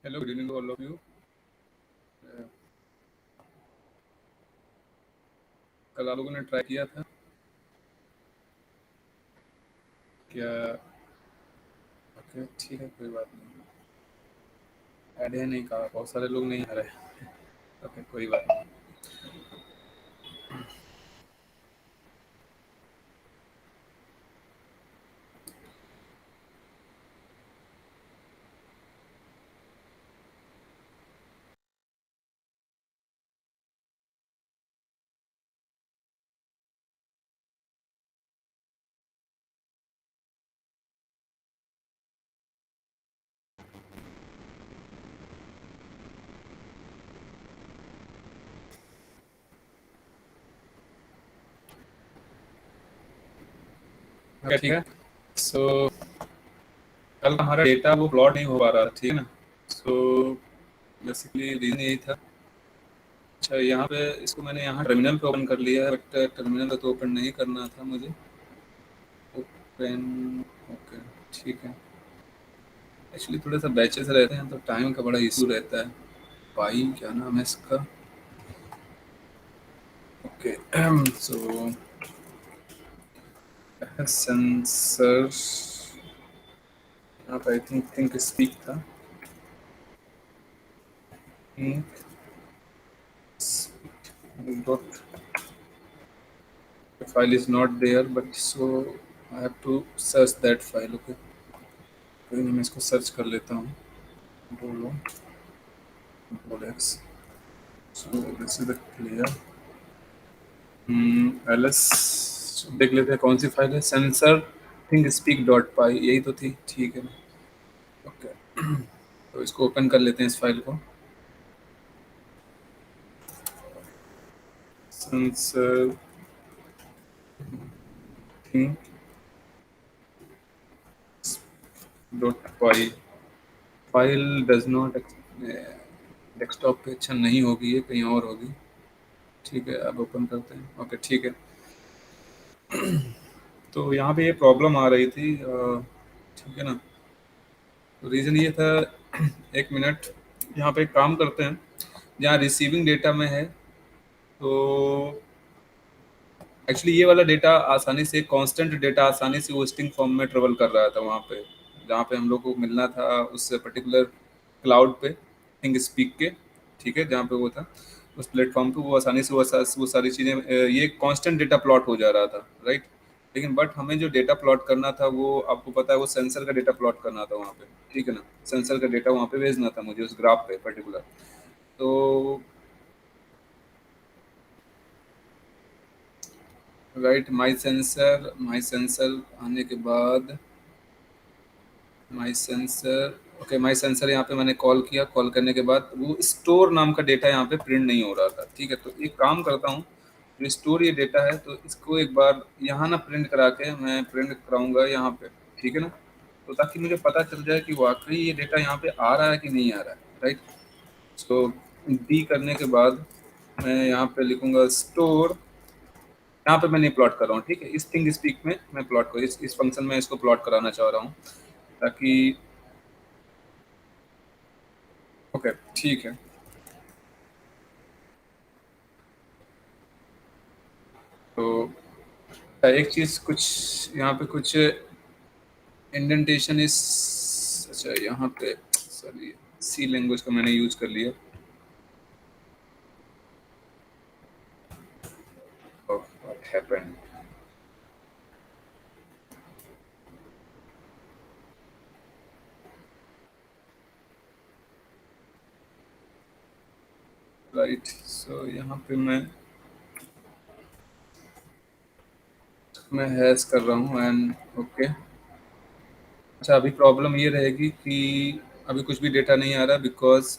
Hello, good evening all of you. कल आप लोगों ने ट्राई किया था क्या? ओके, ठीक है, कोई बात नहीं। ऐड है नहीं कहा, बहुत सारे लोग नहीं आ रहे। ओके, कोई बात नहीं। ओके, ठीक है। सो कल हमारा डेटा वो प्लॉट नहीं हो पा रहा था, ठीक है ना। सो बेसिकली रीजन यही था। अच्छा, यहाँ पे इसको मैंने यहाँ टर्मिनल पे ओपन कर लिया है, बट टर्मिनल तो ओपन नहीं करना था मुझे। ओपन। ओके, ठीक है। एक्चुअली थोड़ा सा बैचेस रहते हैं तो टाइम का बड़ा इशू रहता है। भाई क्या नाम है इसका? ओके। सो सेंसर, यहाँ पे आई थिंक स्पीक था। Dot file is not there, but so I have to search that file. Okay, कोई नहीं, मैं इसको सर्च कर लेता हूँ। बोलो bow legs. So this is the clear. LS देख लेते हैं कौन सी फाइल है। सेंसर थिंग स्पीक डॉट पाई, यही तो थी, ठीक है। ओके, तो इसको ओपन कर लेते हैं इस फाइल को। Sensor thing dot pi file does not desktop पे अच्छा नहीं होगी, ये कहीं और होगी। ठीक है, अब ओपन करते हैं। ओके, ठीक है। तो यहाँ पे ये प्रॉब्लम आ रही थी, ठीक है ना। तो रीज़न ये था, एक मिनट, यहाँ पे एक काम करते हैं। जहाँ रिसीविंग डेटा में है, तो एक्चुअली ये वाला डेटा आसानी से, कांस्टेंट डेटा आसानी से वो स्ट्रिंग फॉर्म में ट्रेवल कर रहा था वहाँ पे, जहाँ पे हम लोग को मिलना था उस पर्टिकुलर क्लाउड पे, थिंग स्पीक के। ठीक है, जहाँ पे वो था उस प्लेटफॉर्म पे, वो आसानी से वो सारी चीज़ें, ये कांस्टेंट डेटा प्लॉट हो जा रहा था, राइट। लेकिन बट हमें जो डेटा प्लॉट करना था, वो आपको पता है, वो सेंसर का डेटा प्लॉट करना था वहाँ पे, ठीक है ना। सेंसर का डेटा वहाँ पे भेजना था मुझे उस ग्राफ पे पर्टिकुलर। तो राइट, माई सेंसर आने के बाद, माई सेंसर, ओके, माई सेंसर यहाँ पे मैंने कॉल किया। कॉल करने के बाद वो स्टोर नाम का डेटा यहाँ पे प्रिंट नहीं हो रहा था, ठीक है। तो एक काम करता हूँ, जो स्टोर ये डेटा है, तो इसको एक बार यहाँ ना प्रिंट करा के मैं प्रिंट कराऊंगा यहाँ पे, ठीक है ना। तो ताकि मुझे पता चल जाए कि वाकई ये डेटा यहाँ पे आ रहा है कि नहीं आ रहा है, राइट। सो डी करने के बाद मैं यहाँ पे लिखूंगा स्टोर। यहाँ पे मैं नहीं प्लॉट कर रहा हूँ, ठीक है। इस थिंग स्पीक में मैं प्लॉट कर, इस फंक्शन में इसको प्लॉट कराना चाह रहा हूँ, ताकि, ओके, ठीक है। तो एक चीज़ कुछ यहाँ पे कुछ इंडेंटेशन इस, अच्छा यहाँ पे सॉरी, सी लैंग्वेज का मैंने यूज कर लिया। What happened? राइट, सो यहाँ पे मैं हैश कर रहा हूँ एंड ओके। अच्छा, अभी प्रॉब्लम ये रहेगी कि अभी कुछ भी डेटा नहीं आ रहा, बिकॉज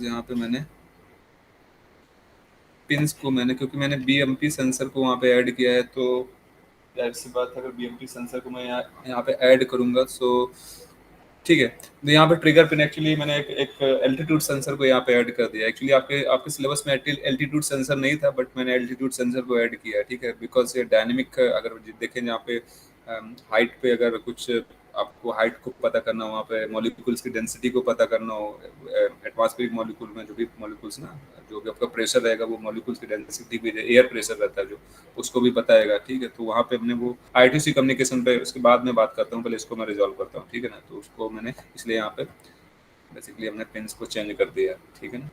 यहाँ पे मैंने पिंस को मैंने, क्योंकि मैंने बीएमपी सेंसर को वहाँ पे ऐड किया है, तो जाहिर सी बात है, अगर बीएमपी सेंसर को मैं यहाँ पे ऐड करूँगा, सो ठीक है। तो यहाँ पे ट्रिगर पिन, एक्चुअली मैंने एक एल्टीट्यूड सेंसर को यहाँ पे ऐड कर दिया। एक्चुअली आपके आपके सिलेबस में एल्टीट्यूड सेंसर नहीं था, बट मैंने एल्टीट्यूड सेंसर को ऐड किया, ठीक है। बिकॉज ये डायनेमिक, अगर देखें यहाँ पे हाइट पे अगर कुछ आपको हाइट को पता करना हो, वहाँ पे मॉलिक्यूल्स की डेंसिटी को पता करना हो, एटमॉस्फेरिक मॉलिक्यूल में जो भी मॉलिक्यूल्स ना, जो भी आपका प्रेशर रहेगा वो मॉलिक्यूल्स की डेंसिटी भी, एयर प्रेशर रहता है जो, उसको भी बताएगा, ठीक है। तो वहाँ पे हमने वो आईटीसी कम्युनिकेशन पे उसके बाद में बात करता हूँ, पहले इसको मैं रिजॉल्व करता हूँ, ठीक है ना। तो उसको मैंने इसलिए यहाँ पे बेसिकली हमने पिन्स को चेंज कर दिया, ठीक है ना।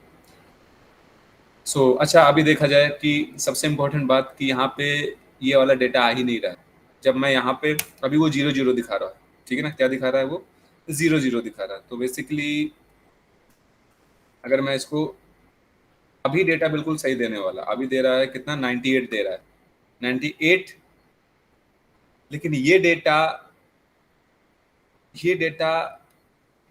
अच्छा, अभी देखा जाए कि सबसे इम्पोर्टेंट बात कि यहाँ पे ये वाला डेटा आ ही नहीं रहा है। जब मैं यहाँ पे अभी वो 0 0 दिखा रहा है, ठीक है ना, क्या दिखा रहा है वो 0 0 दिखा रहा है। तो बेसिकली अगर मैं इसको, अभी डेटा बिल्कुल सही देने वाला, अभी दे रहा है कितना, 98 दे रहा है, 98। लेकिन ये डेटा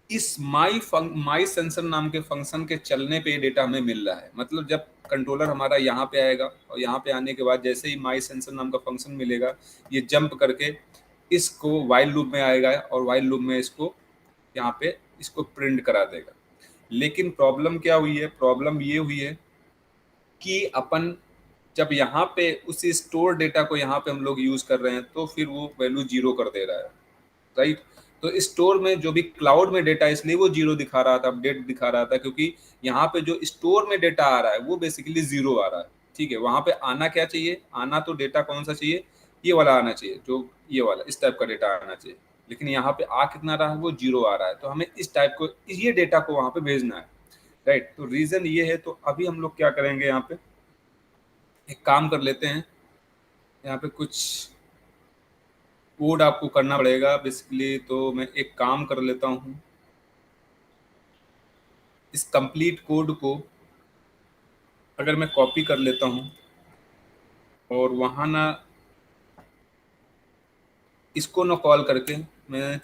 इस माई सेंसर नाम के फंक्शन के चलने पे ये डेटा हमें मिल रहा है। मतलब जब कंट्रोलर हमारा यहाँ पे आएगा और यहाँ पे आने के बाद जैसे ही माई सेंसर नाम का फंक्शन मिलेगा, ये जंप करके इसको वाइल लूप में आएगा और वाइल लूप में इसको यहाँ पे इसको प्रिंट करा देगा। लेकिन प्रॉब्लम क्या हुई है, प्रॉब्लम ये हुई है कि अपन जब यहाँ पे उसी स्टोर डेटा को यहाँ पे हम लोग यूज कर रहे हैं तो फिर वो वैल्यू 0 कर दे रहा है, राइट। तो स्टोर में जो भी क्लाउड में डेटा, इसलिए वो 0 दिखा रहा था, अपडेट दिखा रहा था, क्योंकि यहाँ पे जो स्टोर में डेटा आ रहा है वो बेसिकली 0 आ रहा है, ठीक है। वहां पे आना क्या चाहिए, आना तो डेटा कौन सा चाहिए, ये वाला आना चाहिए, जो ये वाला इस टाइप का डेटा आना चाहिए। लेकिन यहाँ पे आ कितना रहा है, वो 0 आ रहा है। तो हमें इस टाइप को, ये डेटा को वहां पे भेजना है, राइट। तो रीजन ये है। तो अभी हम लोग क्या करेंगे, यहाँ पे एक काम कर लेते हैं, यहाँ पे कुछ कोड आपको करना पड़ेगा बेसिकली। तो मैं एक काम कर लेता हूँ, इस कंप्लीट कोड को अगर मैं कॉपी कर लेता हूँ और वहाँ ना इसको ना कॉल करके मैं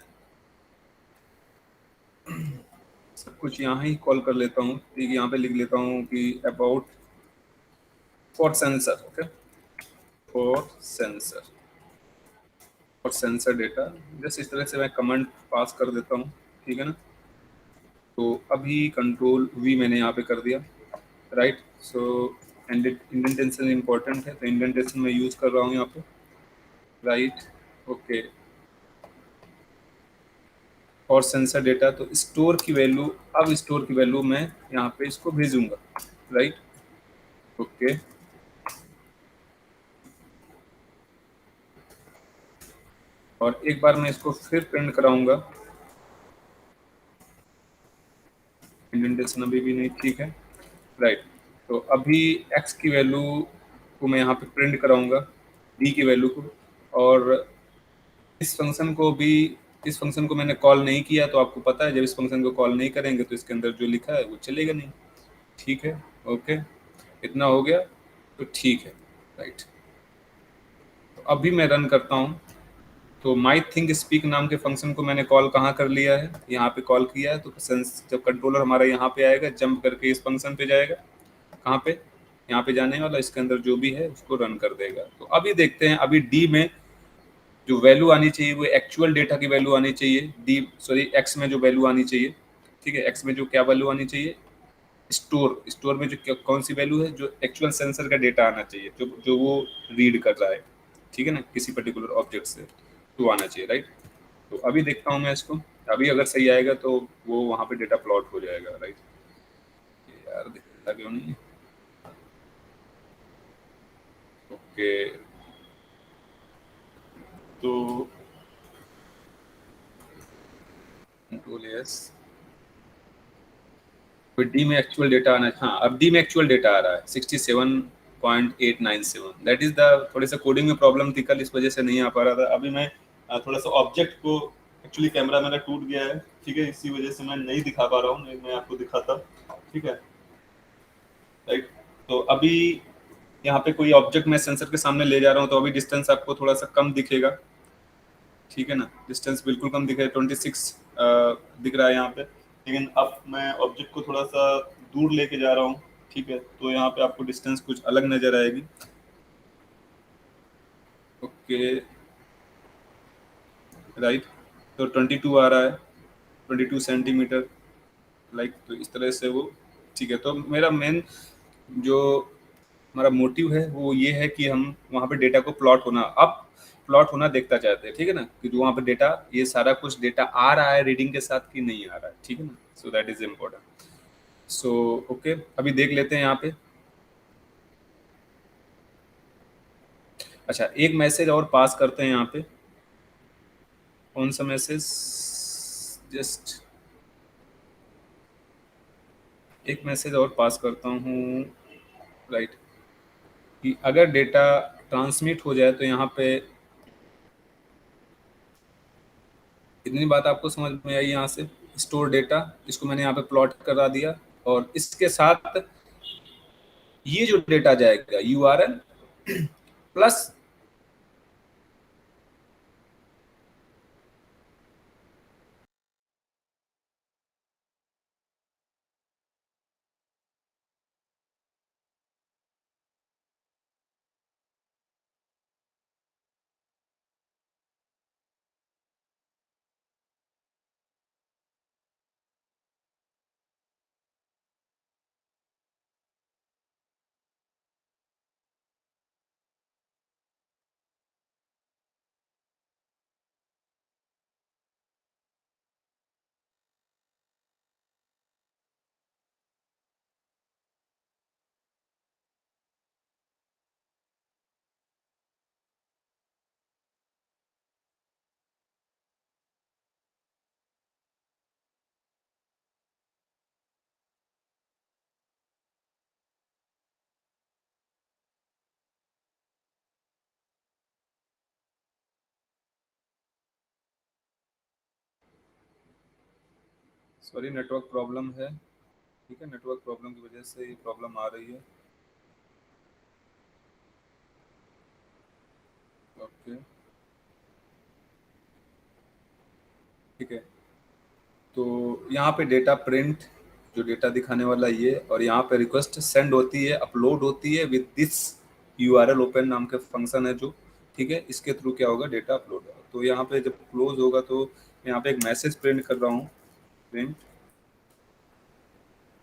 सब कुछ यहाँ ही कॉल कर लेता हूँ, ठीक है। यहाँ पे लिख लेता हूँ कि about for sensor, okay, for sensor, for sensor data. जैसे इस तरह से मैं कमेंट पास कर देता हूँ, ठीक है ना। तो अभी कंट्रोल वी मैंने यहाँ पे कर दिया, राइट। सो इंडेंटेशन इंपॉर्टेंट है, तो इंडेंटेशन मैं यूज कर रहा हूँ यहाँ पे, राइट, ओके। और सेंसर डेटा, तो स्टोर की वैल्यू, अब स्टोर की वैल्यू मैं यहाँ पे इसको भेजूंगा, राइट, ओके। और एक बार मैं इसको फिर प्रिंट कराऊंगा, इंडेंटेशन अभी भी नहीं ठीक है, राइट। तो अभी एक्स की वैल्यू को मैं यहाँ पे प्रिंट कराऊंगा, डी की वैल्यू को। और इस फंक्शन को भी, इस फंक्शन को मैंने कॉल नहीं किया, तो आपको पता है जब इस फंक्शन को कॉल नहीं करेंगे तो इसके अंदर जो लिखा है वो चलेगा नहीं, ठीक है, ओके। इतना हो गया, तो ठीक है, राइट। तो अभी मैं रन करता हूँ। तो माई थिंक स्पीक नाम के फंक्शन को मैंने कॉल कहाँ कर लिया है, यहाँ पे कॉल किया है। तो जब कंट्रोलर हमारा यहाँ पे आएगा, जंप करके इस फंक्शन पे जाएगा, कहाँ पे, यहाँ पे जाने वाला, इसके अंदर जो भी है उसको रन कर देगा। तो अभी देखते हैं, अभी डी में जो वैल्यू आनी चाहिए वो एक्चुअल डेटा की वैल्यू आनी चाहिए, डी सॉरी एक्स में जो वैल्यू आनी चाहिए, ठीक है। एक्स में जो क्या वैल्यू आनी चाहिए, स्टोर में जो कौन सी वैल्यू है, जो एक्चुअल सेंसर का डेटा आना चाहिए, जो जो वो रीड कर रहा है, ठीक है ना, किसी पर्टिकुलर ऑब्जेक्ट से, तो आना चाहिए, राइट। तो अभी देखता हूँ मैं इसको, अभी अगर सही आएगा तो वो वहाँ पे डेटा प्लॉट हो जाएगा, राइट। यार दिखता क्यों नहीं, ओके। तो कंट्रोल एस, डी में एक्चुअल डेटा आना, हाँ अब डी में एक्चुअल डेटा आ रहा है 67.897। दैट इज द, थोड़े सा कोडिंग में प्रॉब्लम थी कल, इस वजह से नहीं आ पा रहा था। अभी मैं थोड़ा सा ऑब्जेक्ट को, एक्चुअली कैमरा मेरा टूट गया है, ठीक है, इसी वजह से मैं नहीं दिखा पा रहा हूँ, नहीं मैं आपको दिखाता, ठीक है, राइट। तो अभी यहाँ पे कोई ऑब्जेक्ट मैं सेंसर के सामने ले जा रहा हूँ, तो अभी डिस्टेंस आपको थोड़ा सा कम दिखेगा, ठीक है ना, डिस्टेंस बिल्कुल कम दिखेगा, 26 दिख रहा है यहाँ पे। लेकिन अब मैं ऑब्जेक्ट को थोड़ा सा दूर लेके जा रहा हूँ, ठीक है, तो यहाँ पे आपको डिस्टेंस कुछ अलग नजर आएगी, ओके, राइट। तो 22 आ रहा है, 22 सेंटीमीटर, लाइक। तो इस तरह से वो, ठीक है। तो मेरा मेन जो हमारा मोटिव है वो ये है कि हम वहाँ पे डेटा को प्लॉट होना। अब प्लॉट होना देखता चाहते हैं, ठीक है ना, कि जो वहाँ पे डेटा, ये सारा कुछ डेटा आ रहा है रीडिंग के साथ कि नहीं आ रहा है, ठीक है ना। So that is important. So okay, अभी देख लेते हैं यहाँ पे। अच्छा, एक मैसेज और पास करते हैं यहाँ पे। कौन सा मैसेज? जस्ट एक मैसेज और पास करता हूँ, राइट, कि अगर डेटा ट्रांसमिट हो जाए तो यहाँ पे इतनी बात आपको समझ में आई यहाँ से। स्टोर डेटा, इसको मैंने यहाँ पे प्लॉट करा दिया, और इसके साथ ये जो डेटा जाएगा URL plus, sorry network problem है, ठीक है, नेटवर्क प्रॉब्लम की वजह से ये प्रॉब्लम आ रही है। ओके, ठीक है। तो यहाँ पे डेटा प्रिंट, जो डेटा दिखाने वाला ये, और यहाँ पे रिक्वेस्ट सेंड होती है, अपलोड होती है विद दिस यूआरएल ओपन नाम का फंक्शन है जो, ठीक है, इसके थ्रू क्या होगा, डेटा अपलोड होगा। तो यहाँ पे जब क्लोज होगा तो मैं यहाँ पे एक मैसेज प्रिंट कर रहा हूँ, प्रिंट,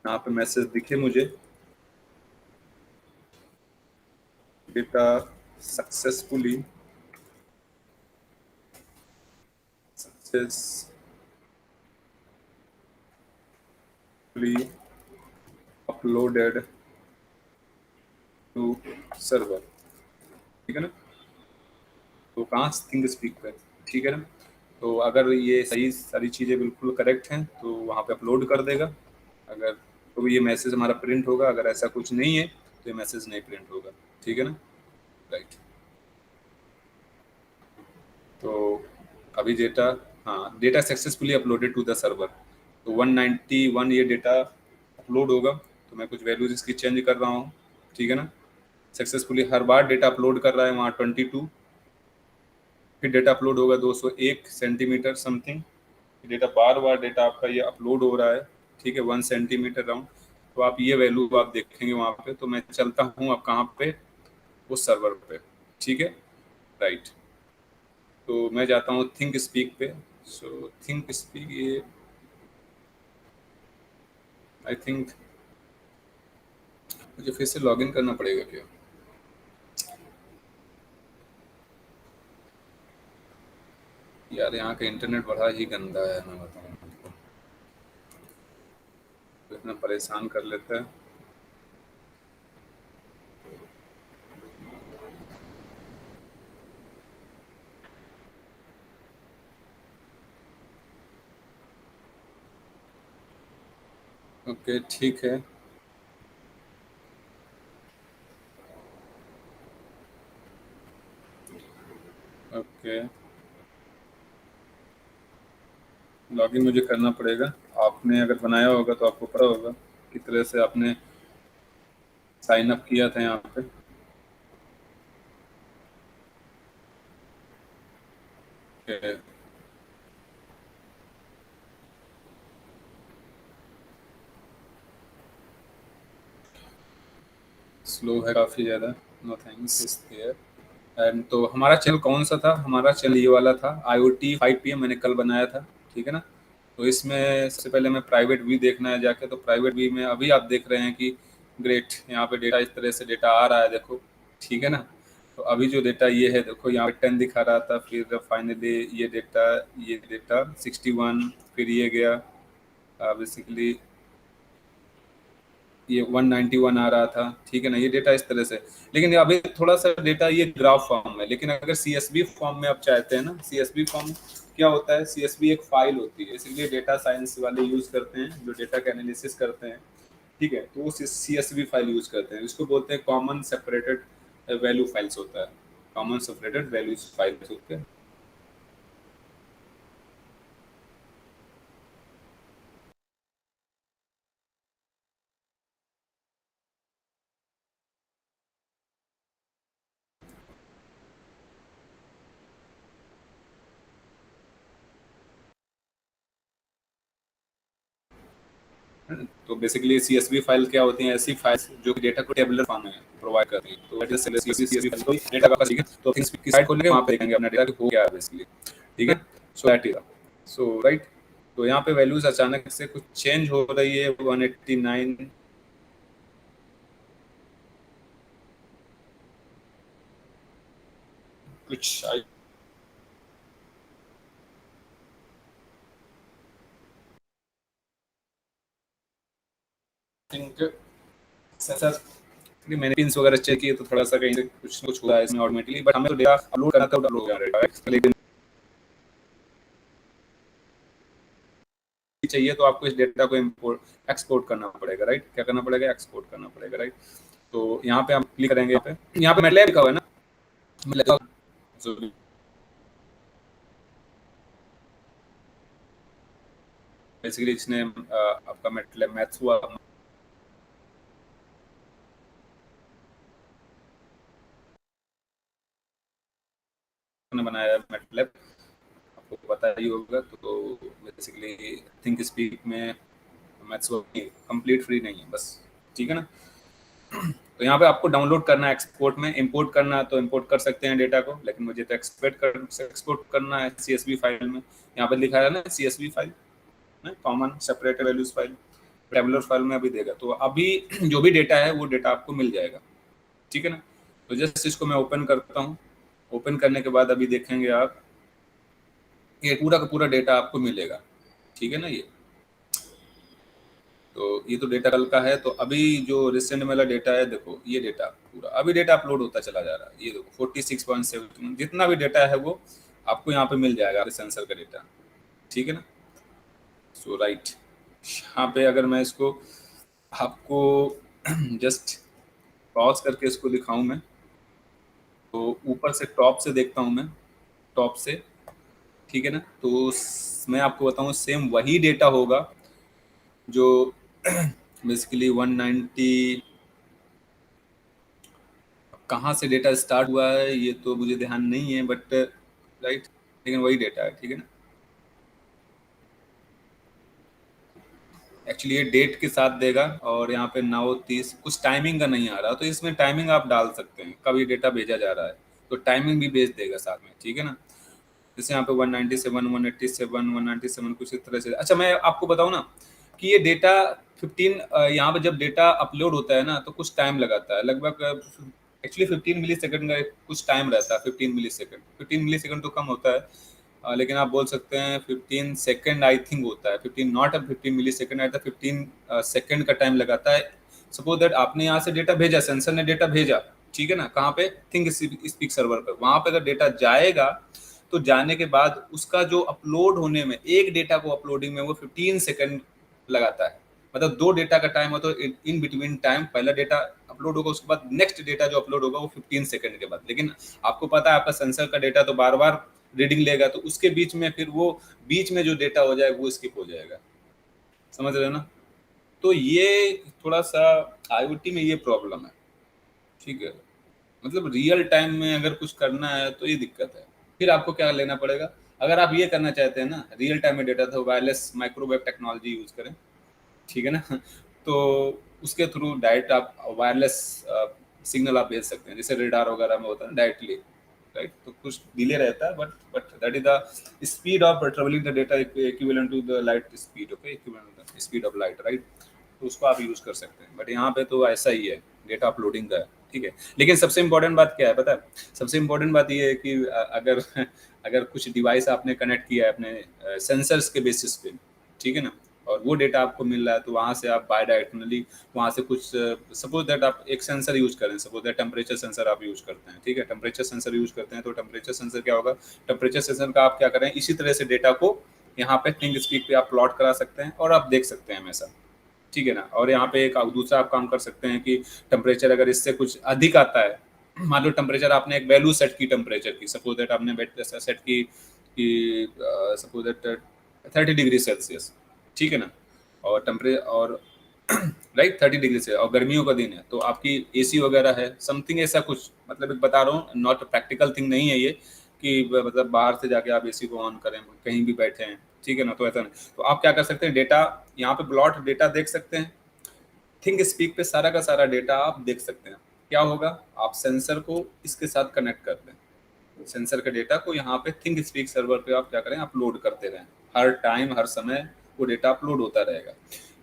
यहाँ पे मैसेज दिखे मुझे, data successfully successfully uploaded to server, ठीक है ना। तो कहाँ थिंक स्पीक पे, ठीक है ना। तो अगर ये सही सारी चीज़ें बिल्कुल करेक्ट हैं तो वहाँ पे अपलोड कर देगा, अगर तो ये मैसेज हमारा प्रिंट होगा, अगर ऐसा कुछ नहीं है तो ये मैसेज नहीं प्रिंट होगा, ठीक है ना, राइट। तो अभी डेटा, हाँ, data successfully uploaded to the server, तो 191 ये डेटा अपलोड होगा। तो मैं कुछ वैल्यूज इसकी चेंज कर रहा हूँ, ठीक है ना। सक्सेसफुली हर बार डेटा अपलोड कर रहा है वहाँ 22, फिर डेटा अपलोड होगा 201 सेंटीमीटर समथिंग, डेटा बार बार डेटा आपका ये अपलोड हो रहा है, ठीक है, 1 सेंटीमीटर राउंड। तो आप ये वैल्यू आप देखेंगे वहाँ पे। तो मैं चलता हूँ अब कहाँ पे, उस सर्वर पे, ठीक है, राइट। तो मैं जाता हूँ थिंक स्पीक पे। सो थिंक स्पीक, ये आई थिंक मुझे फिर से लॉगिन करना पड़ेगा क्या? यार यहाँ का इंटरनेट बड़ा ही गंदा है, मैं बताऊँ आपको, तो इतना परेशान कर लेता है। ओके, ठीक है। ओके, लॉगिन मुझे करना पड़ेगा। आपने अगर बनाया होगा तो आपको पता होगा किस तरह से आपने साइन अप किया था यहाँ पे। ओके, स्लो है काफ़ी ज़्यादा, no thanks is there. And तो हमारा चैनल कौन सा था? हमारा चैनल ये वाला था, IoT 5 PM मैंने कल बनाया था, ठीक है ना। तो इसमें सबसे पहले मैं प्राइवेट व्यू देखना है जाके, तो प्राइवेट व्यू में अभी आप देख रहे हैं कि ग्रेट, यहाँ पे डेटा इस तरह से डेटा आ रहा है, देखो, ठीक है ना। तो अभी जो डेटा ये है, देखो यहाँ पे 10 दिखा रहा था, फिर फाइनली ये डेटा 61, फिर ये गया बेसिकली ये 191 आ रहा था, ठीक है ना। ये डेटा इस तरह से, लेकिन अभी थोड़ा सा डेटा ये ग्राफ फॉर्म में, लेकिन अगर सीएसवी फॉर्म में आप चाहते हैं ना, सीएसवी फॉर्म क्या होता है, सीएसवी एक फाइल होती है, इसलिए डेटा साइंस वाले यूज करते हैं जो डेटा का एनालिसिस करते हैं, ठीक है, तो वो सीएसवी फाइल यूज करते हैं। इसको बोलते हैं कॉमन सेपरेटेड वैल्यू फाइल्स होता है, कॉमन सेपरेटेड वैल्यूज फाइल्स होते हैं। तो बेसिकली सीएसवी फाइल क्या होती हैं, ऐसी फाइल्स जो कि डेटा को टेबुलर फॉर्म में प्रोवाइड करती हैं। तो सीएसवी फाइल को डेटा का ठीक है, तो थिंग्स की साइट खोलेंगे, वहां पे देखेंगे अपना डेटा हो गया है बेसिकली, ठीक है। So that is so right. तो यहाँ पे वैल्यूज अचानक से कुछ चेंज हो रही है, 189 कुछ आई थिंक सर, मैंने पिंस वगैरह चेक किए तो थोड़ा सा कहीं से कुछ ना कुछ हुआ है इसमें ऑटोमेटिकली, बट हमें तो डेटा अपलोड करना था, अपलोड कर रहा है, लेकिन चाहिए तो आपको इस डेटा को इंपोर्ट एक्सपोर्ट करना पड़ेगा, राइट। क्या करना पड़ेगा, एक्सपोर्ट करना पड़ेगा, राइट। तो यहाँ पे हम क्लिक करेंगे, यहाँ पे मैटलैब लिखा हुआ है ना, मतलब बेसिकली इसने आपका मैटलैब मैथ्स हुआ ने बनाया है मैटलैब, आपको पता ही होगा। तो बेसिकली थिंक स्पीक में मैथ्स कंप्लीट फ्री नहीं है बस, ठीक है ना। तो यहाँ पे आपको डाउनलोड करना है, एक्सपोर्ट में इंपोर्ट करना है तो इंपोर्ट कर सकते हैं डेटा को, लेकिन मुझे तो एक्सपोर्ट करना है सीएसवी फाइल में। यहाँ पे लिखा है ना CSV file, common separated values file, tabular file में अभी देगा। तो अभी जो भी डेटा है वो डेटा आपको मिल जाएगा, ठीक है ना। तो जस्ट इसको मैं ओपन करता हूँ, ओपन करने के बाद अभी देखेंगे आप, ये पूरा का पूरा डेटा आपको मिलेगा, ठीक है ना। ये तो ये तो डेटा कल का है। तो अभी जो रिसेंट वाला डेटा है, देखो ये डेटा पूरा अभी डेटा अपलोड होता चला जा रहा है। ये देखो 46.7 जितना भी डेटा है वो आपको यहाँ पे मिल जाएगा, सेंसर का डेटा, ठीक है ना। सो राइट, यहाँ पे अगर मैं इसको आपको जस्ट पॉज करके इसको दिखाऊं मैं, तो ऊपर से टॉप से देखता हूं मैं, टॉप से, ठीक है ना। तो मैं आपको बताऊं सेम वही डेटा होगा जो बेसिकली 190, कहाँ से डेटा स्टार्ट हुआ है ये तो मुझे ध्यान नहीं है, बट राइट, लेकिन वही डेटा है, ठीक है ना। एक्चुअली ये डेट के साथ देगा, और यहाँ पे 9:30 कुछ टाइमिंग का नहीं आ रहा, तो इसमें टाइमिंग आप डाल सकते हैं कभी डेटा भेजा जा रहा है, तो टाइमिंग भी भेज देगा साथ में, ठीक है ना। जैसे यहाँ पे 197, 187, 197 कुछ इस तरह से। अच्छा मैं आपको बताऊँ ना कि ये डेटा 15 यहाँ पे जब डेटा अपलोड होता है ना तो कुछ टाइम लगाता है, लगभग एक्चुअली 15 मिली सेकंड का कुछ टाइम रहता है। 15 मिली सेकंड, 15 मिली सेकंड तो कम होता है, लेकिन आप बोल सकते हैं 15 सेकंड आई थिंक होता है, 15 नॉट अब 15 मिली सेकंड आता है, 15 सेकंड का टाइम लगाता है। सपोज दैट आपने यहाँ से डेटा भेजा, सेंसर ने डेटा भेजा, ठीक है ना, कहाँ पे, थिंक स्पीक सर्वर पे, वहां पे अगर डेटा जाएगा तो जाने के बाद उसका जो अपलोड होने में, एक डेटा को अपलोडिंग में वो 15 सेकंड लगाता है। मतलब दो डेटा का टाइम हो तो इन बिटवीन टाइम पहला डेटा अपलोड होगा, उसके बाद नेक्स्ट डेटा जो अपलोड होगा वो 15 सेकंड के बाद। लेकिन आपको पता है आपका सेंसर का डेटा तो बार बार रीडिंग लेगा, तो उसके बीच में फिर वो बीच में जो डेटा हो जाएगा वो स्किप हो जाएगा, समझ रहे हो ना। तो ये थोड़ा सा आईओटी में ये प्रॉब्लम है, ठीक है। मतलब रियल टाइम में अगर कुछ करना है तो ये दिक्कत है। फिर आपको क्या लेना पड़ेगा, अगर आप ये करना चाहते हैं ना रियल टाइम में डेटा, तो वायरलेस माइक्रोवेव टेक्नोलॉजी यूज करें, ठीक है ना। तो उसके थ्रू डायरेक्ट आप वायरलेस सिग्नल आप भेज सकते हैं, जैसे रेडार वगैरह में होता है डायरेक्टली, राइट। तो कुछ डिले रहता है, but that is the speed of travelling the data equivalent to the light speed, okay, equivalent to the speed of light, right. तो उसको आप यूज कर सकते हैं, बट यहाँ पे तो ऐसा ही है। डेटा अपलोडिंग का है, ठीक है। लेकिन सबसे इंपॉर्टेंट बात क्या है पता है? सबसे इंपॉर्टेंट बात ये है कि अगर अगर कुछ डिवाइस आपने कनेक्ट किया है अपने सेंसर्स के बेसिस पे, ठीक है ना, और वो डेटा आपको मिल रहा है, तो वहाँ से आप बाय डायरेक्शनली वहाँ से कुछ, सपोज दैट आप एक सेंसर यूज करें, सपोज दैट टेम्परेचर सेंसर आप यूज करते हैं, ठीक है, टेम्परेचर सेंसर यूज करते हैं, तो टेम्परेचर सेंसर क्या होगा, टेम्परेचर सेंसर का आप क्या करें, इसी तरह से डेटा को यहाँ पे थिंग स्पीक पे आप प्लॉट करा सकते हैं और आप देख सकते हैं हमेशा, ठीक है ना। और यहाँ पे एक दूसरा आप काम कर सकते हैं कि टेम्परेचर अगर इससे कुछ अधिक आता है, मान लो टेम्परेचर आपने एक वैल्यू सेट की टेम्परेचर की, सपोज दैट आपने सेट की कि सपोज दैट 30 डिग्री सेल्सियस, ठीक है ना, और टेम्परेचर और राइट 30 डिग्री से, और गर्मियों का दिन है तो आपकी एसी वगैरह है समथिंग ऐसा कुछ, मतलब एक बता रहा हूँ, नॉट प्रैक्टिकल थिंग नहीं है ये कि मतलब बाहर से जाके आप एसी को ऑन करें कहीं भी बैठे हैं, ठीक है ना, तो ऐसा नहीं। तो आप क्या कर सकते हैं, डेटा यहाँ पे प्लॉट डेटा देख सकते हैं, थिंक स्पीक पे सारा का सारा डेटा आप देख सकते हैं। क्या होगा, आप सेंसर को इसके साथ कनेक्ट कर दें, सेंसर के डेटा को यहाँ पे थिंक स्पीक सर्वर पे आप क्या करें, अपलोड करते रहें, हर टाइम हर समय वो डेटा अपलोड होता रहेगा।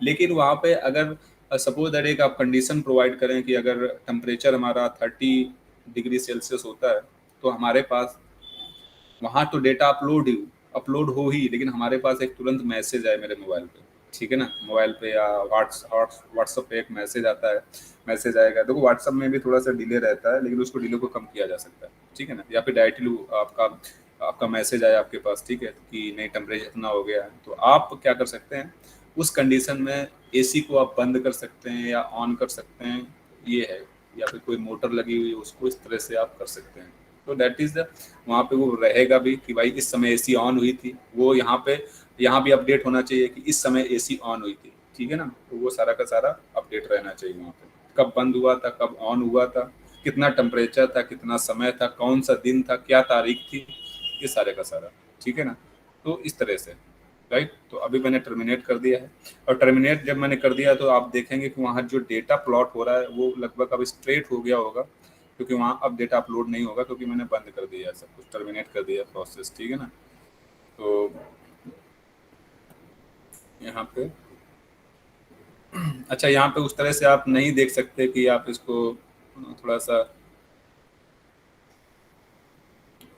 लेकिन वहाँ पे अगर सपोज दैट एक आप कंडीशन प्रोवाइड करें कि अगर टेम्परेचर हमारा 30 डिग्री सेल्सियस होता है, तो हमारे पास वहाँ तो डेटा अपलोड हो ही, लेकिन हमारे पास एक तुरंत मैसेज आए मेरे मोबाइल पे, ठीक है ना, मोबाइल पे या व्हाट्सअप पे एक मैसेज आता है, मैसेज आएगा, देखो व्हाट्सअप में भी थोड़ा सा डिले रहता है, लेकिन उसको डिले को कम किया जा सकता है, ठीक है ना, या फिर डायरेक्टली आपका आपका मैसेज आया आपके पास, ठीक है, कि नहीं टेम्परेचर इतना हो गया है, तो आप क्या कर सकते हैं, उस कंडीशन में एसी को आप बंद कर सकते हैं या ऑन कर सकते हैं, ये है, या फिर कोई मोटर लगी हुई है उसको इस तरह से आप कर सकते हैं। तो दैट इज द, वहाँ पे वो रहेगा भी कि भाई इस समय एसी ऑन हुई थी, वो यहाँ भी अपडेट होना चाहिए कि इस समय एसी ऑन हुई थी, ठीक है ना, तो वो सारा का सारा अपडेट रहना चाहिए वहाँ पे, कब बंद हुआ था, कब ऑन हुआ था, कितना टेम्परेचर था, कितना समय था, कौन सा दिन था, क्या तारीख थी, ये सारे का सारा, ठीक है ना। तो इस तरह से, राइट, तो अभी मैंने टर्मिनेट कर दिया है, और टर्मिनेट जब मैंने कर दिया तो आप देखेंगे कि वहाँ जो डेटा प्लॉट हो रहा है वो लगभग अब स्ट्रेट हो गया होगा, क्योंकि वहाँ अब डेटा अपलोड नहीं होगा, क्योंकि मैंने बंद कर दिया है सब कुछ, टर्मिनेट कर दिया प्रोसेस, ठीक है ना। तो यहाँ पे अच्छा, यहाँ पे उस तरह से आप नहीं देख सकते कि आप इसको थोड़ा सा,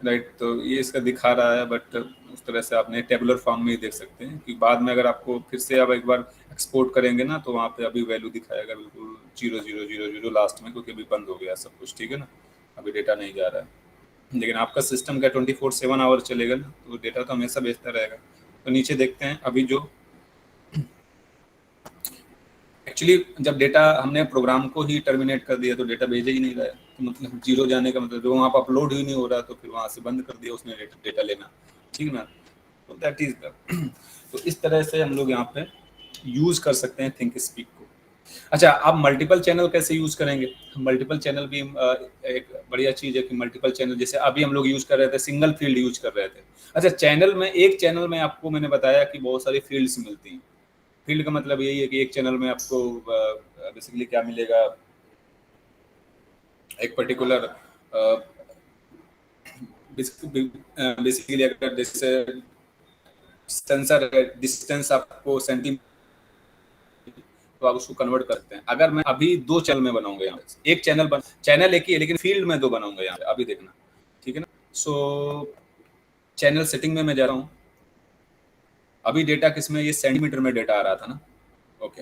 राइट, तो ये इसका दिखा रहा है, बट उस तरह से आपने टेबुलर फॉर्म में ही देख सकते हैं कि बाद में अगर आपको फिर से अब एक बार एक्सपोर्ट करेंगे ना, तो वहाँ पे अभी वैल्यू दिखाएगा बिल्कुल 0000 लास्ट में, क्योंकि अभी बंद हो गया सब कुछ, ठीक है ना, अभी डेटा नहीं जा रहा है। लेकिन आपका सिस्टम का 24/7 आवर चलेगा ना, तो डेटा तो हमेशा भेजता रहेगा। तो नीचे देखते हैं अभी जो एक्चुअली जब डेटा हमने प्रोग्राम को ही टर्मिनेट कर दिया तो डेटा भेजा ही नहीं रहा है, तो मतलब जीरो जाने का मतलब जो वहाँ पर अपलोड ही नहीं हो रहा, तो फिर वहाँ से बंद कर दिया उसने डेटा लेना, ठीक है ना। तो दैट इज द तो इस तरह से हम लोग यहाँ पे यूज कर सकते हैं थिंक स्पीक को। अच्छा, आप मल्टीपल चैनल कैसे यूज करेंगे? मल्टीपल चैनल भी एक बढ़िया चीज है कि मल्टीपल चैनल, जैसे अभी हम लोग यूज कर रहे थे, सिंगल फील्ड यूज कर रहे थे। अच्छा, चैनल में एक चैनल में आपको मैंने बताया कि बहुत सारी फील्ड्स मिलती हैं। फील्ड का मतलब यही है कि एक चैनल में आपको बेसिकली क्या मिलेगा, एक पर्टिकुलर बेसिकली अगर जैसे सेंसर डिस्टेंस आपको सेंटीमीटर, तो आप उसको कन्वर्ट करते हैं। अगर मैं अभी दो चैनल में बनाऊंगा, यहाँ पे एक चैनल एक ही है, लेकिन फील्ड में दो बनाऊंगा यहाँ पे, अभी देखना, ठीक है ना। सो चैनल सेटिंग में मैं जा रहा हूँ, अभी डेटा किस में, ये सेंटीमीटर में डेटा आ रहा था ना, ओके,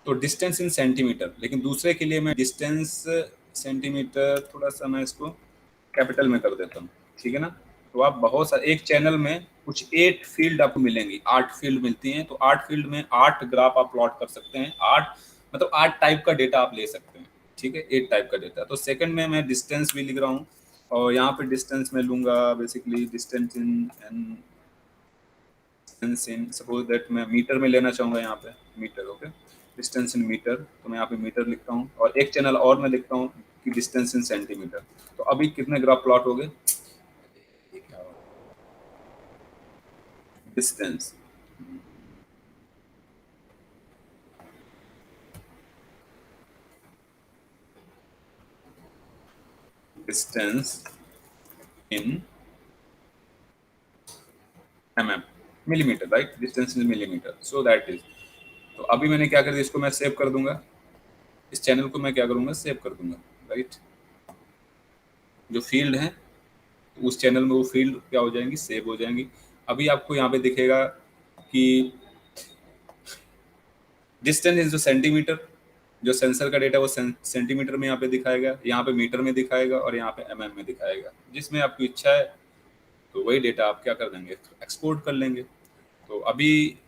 तो डिस्टेंस इन सेंटीमीटर, लेकिन दूसरे के लिए मैं डिस्टेंस सेंटीमीटर थोड़ा सा मैं इसको कैपिटल में कर देता हूँ, ठीक है ना। तो आप बहुत सारे एक चैनल में कुछ 8 फील्ड आपको मिलेंगी, 8 फील्ड मिलती हैं, तो 8 फील्ड में 8 ग्राफ आप प्लॉट कर सकते हैं, 8 टाइप का डेटा आप ले सकते हैं, ठीक है, 8 टाइप का डेटा। तो सेकंड में मैं डिस्टेंस भी लिख रहा हूँ, और यहाँ पे डिस्टेंस में लूंगा basically distance in suppose that मैं मीटर में लेना चाहूँगा, यहाँ पे metre, okay, distance in metre, तो मैं यहाँ पे मीटर लिखता हूँ, और एक चैनल और मैं लिखता हूँ कि डिस्टेंस इन सेंटीमीटर। तो अभी कितने ग्राफ प्लॉट हो गए, distance distance in millimetre, right, distance in millimetre, so that is. तो अभी मैंने क्या कर दिया, इसको मैं सेव कर दूंगा, इस चैनल को मैं क्या करूंगा, सेव कर दूंगा, राइट। जो फील्ड है उस चैनल में वो फील्ड क्या हो जाएंगी, सेव हो जाएंगी। अभी आपको यहाँ पे दिखेगा कि डिस्टेंस इज जो सेंटीमीटर, जो सेंसर का डेटा वो सेंटीमीटर में यहाँ पे दिखाएगा, यहाँ पे मीटर में दिखाएगा और यहाँ पे एमएम में दिखाएगा। जिसमें आपकी इच्छा है तो वही डेटा आप क्या कर देंगे, एक्सपोर्ट कर लेंगे। तो अभी,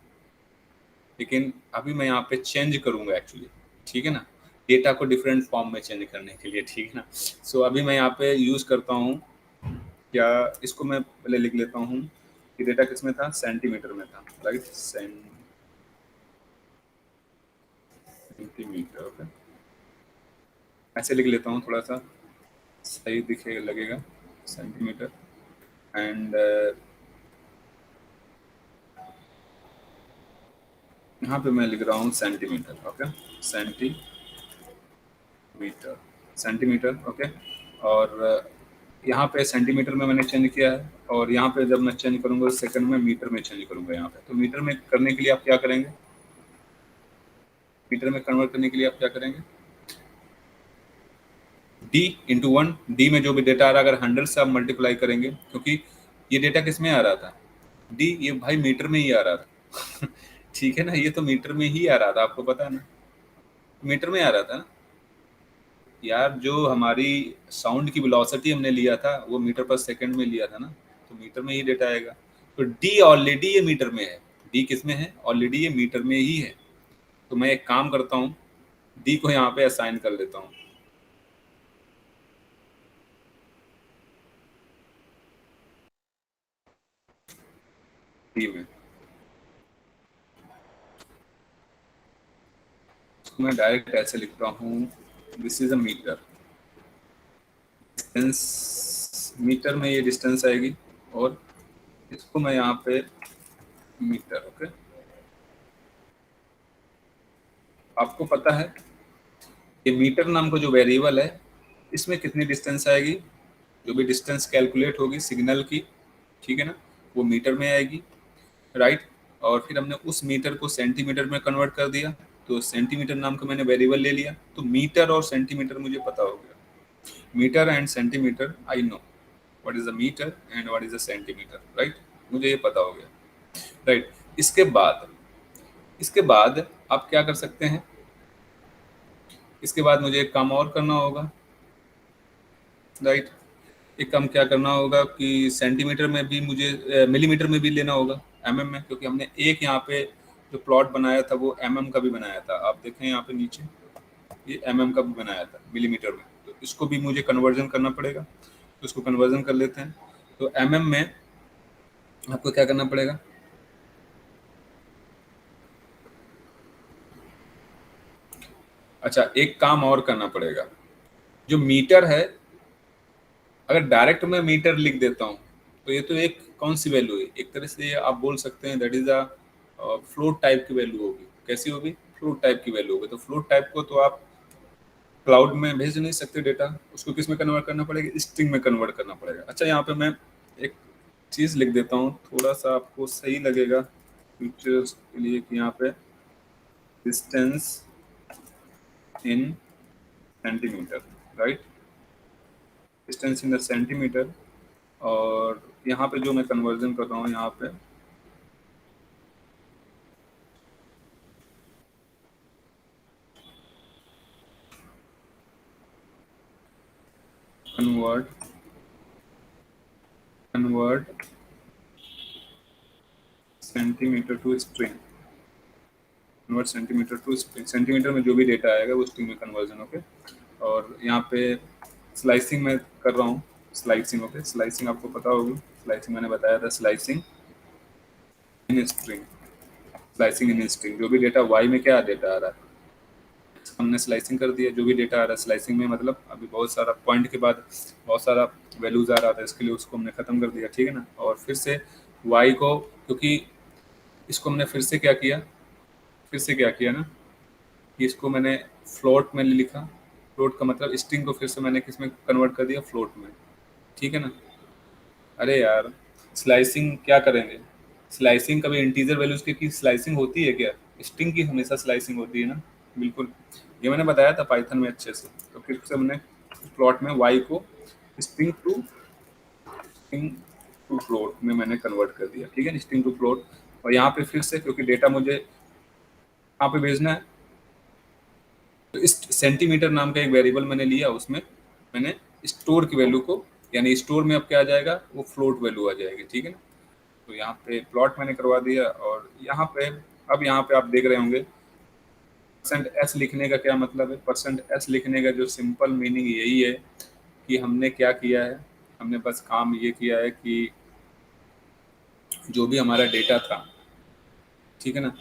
लेकिन अभी मैं यहाँ पे चेंज करूंगा एक्चुअली, ठीक है ना, डेटा को डिफरेंट फॉर्म में चेंज करने के लिए, ठीक है ना। सो अभी मैं यहाँ पे यूज करता हूँ क्या, इसको मैं पहले लिख लेता हूँ कि डेटा किस में था, सेंटीमीटर में था, राइट, सेंटीमीटर, ओके। ऐसे लिख लेता हूँ, थोड़ा सा सही दिखे लगेगा, सेंटीमीटर। एंड यहाँ पे मैं लिख रहा हूँ centimetre, okay, centimetre, centimetre, okay. और यहाँ पे सेंटीमीटर में मैंने चेंज किया है, और यहाँ पे जब मैं चेंज करूंगा सेकंड में मीटर में चेंज करूंगा यहाँ पे। तो मीटर में करने के लिए आप क्या करेंगे, मीटर में कन्वर्ट करने के लिए आप क्या करेंगे, डी इंटू वन, डी में जो भी डेटा आ रहा है अगर 100 से आप मल्टीप्लाई करेंगे, क्योंकि ये डेटा किस में आ रहा था, डी, ये भाई मीटर में ही आ रहा था ठीक है ना, ये तो मीटर में ही आ रहा था, आपको पता है ना, मीटर में आ रहा था ना यार। जो हमारी साउंड की वेलोसिटी हमने लिया था वो मीटर पर सेकंड में लिया था ना, तो मीटर में ही डेटा आएगा। तो डी ऑलरेडी ये मीटर में है, डी किस में है, ऑलरेडी ये मीटर में ही है। तो मैं एक काम करता हूँ, डी को यहाँ पे असाइन कर लेता हूँ, डी में। इसको मैं डायरेक्ट ऐसे लिखता हूँ, this is a metre, distance metre में ये डिस्टेंस आएगी, और इसको मैं यहाँ पे मीटर, ओके। आपको पता है ये मीटर नाम का जो वेरिएबल है इसमें कितनी डिस्टेंस आएगी, जो भी डिस्टेंस कैलकुलेट होगी सिग्नल की, ठीक है ना, वो मीटर में आएगी, राइट। और फिर हमने उस मीटर को सेंटीमीटर में कन्वर्ट कर दिया, तो सेंटीमीटर नाम का मैंने वेरिएबल ले लिया। तो मीटर और सेंटीमीटर मुझे पता हो गया, metre and centimetre, I know what is a metre and what is a centimetre, right, मुझे ये पता हो गया, राइट। इसके बाद आप क्या कर सकते हैं, इसके बाद मुझे एक काम और करना होगा, राइट। एक काम क्या करना होगा कि सेंटीमीटर में भी मुझे मिलीमीटर में भी लेना होगा, एमएम में, क्योंकि हमने एक यहाँ पे जो प्लॉट बनाया था वो एमएम का भी बनाया था, आप देखें यहाँ पे नीचे ये एमएम का भी बनाया था मिलीमीटर में, तो इसको भी मुझे कन्वर्जन करना पड़ेगा। तो इसको कन्वर्जन कर लेते हैं। तो एमएम में आपको क्या करना पड़ेगा, अच्छा एक काम और करना पड़ेगा, जो मीटर है अगर डायरेक्ट मैं मीटर लिख देता हूँ तो ये तो एक कौन सी वैल्यू है, एक तरह से आप बोल सकते हैं that is a float type की वैल्यू होगी। कैसी होगी, फ्लोट टाइप की वैल्यू होगी। तो फ्लोट टाइप को तो आप क्लाउड में भेज नहीं सकते डेटा, उसको किस में कन्वर्ट करना पड़ेगा, स्ट्रिंग में कन्वर्ट करना पड़ेगा। अच्छा यहाँ पे मैं एक चीज़ लिख देता हूँ, थोड़ा सा आपको सही लगेगा फ्यूचर्स के लिए, कि यहाँ पे distance in centimetre, right, distance in the centimetre. और यहाँ पे जो मैं कन्वर्जन कर रहा हूँ, यहाँ पे convert convert centimetre to string, convert centimetre to string, centimetre में जो भी डेटा आएगा वो स्ट्रिंग में कन्वर्जन, ओके। और यहाँ पे स्लाइसिंग में कर रहा हूँ, स्लाइसिंग, ओके। स्लाइसिंग आपको पता होगी, स्लाइसिंग मैंने बताया था, slicing in string, slicing in string, जो भी डेटा वाई में क्या डेटा आ रहा है हमने स्लाइसिंग कर दिया, जो भी डेटा आ रहा है स्लाइसिंग में, मतलब अभी बहुत सारा पॉइंट के बाद बहुत सारा वैल्यूज आ रहा था, इसके लिए उसको हमने खत्म कर दिया, ठीक है ना। और फिर से वाई को, क्योंकि इसको हमने फिर से क्या किया ना कि इसको मैंने फ्लोट में लिखा, फ्लोट का मतलब स्ट्रिंग को फिर से मैंने किस में कन्वर्ट कर दिया, फ्लोट में, ठीक है ना। अरे यार स्लाइसिंग क्या करेंगे, स्लाइसिंग कभी इंटीजर वैल्यूज की स्लाइसिंग होती है क्या, स्ट्रिंग की हमेशा स्लाइसिंग होती है ना, बिल्कुल, ये मैंने बताया था पाइथन में अच्छे से। तो फिर से हमने प्लॉट में y को स्ट्रिंग टू फ्लोट में मैंने कन्वर्ट कर दिया, ठीक है, स्ट्रिंग टू फ्लोट। और यहाँ पे फिर से क्योंकि डेटा मुझे यहाँ पे भेजना है, तो इस सेंटीमीटर नाम का एक वेरिएबल मैंने लिया, उसमें मैंने स्टोर की वैल्यू को, यानी स्टोर में अब क्या आ जाएगा, वो फ्लोट वैल्यू आ जाएगी, ठीक है ना। तो यहाँ पे प्लॉट मैंने करवा दिया, और यहाँ पे अब यहाँ पे आप देख रहे होंगे परसेंट एस लिखने का क्या मतलब है। परसेंट एस लिखने का जो सिंपल मीनिंग यही है कि हमने क्या किया है, हमने बस काम ये किया है कि जो भी हमारा डेटा था, ठीक है ना,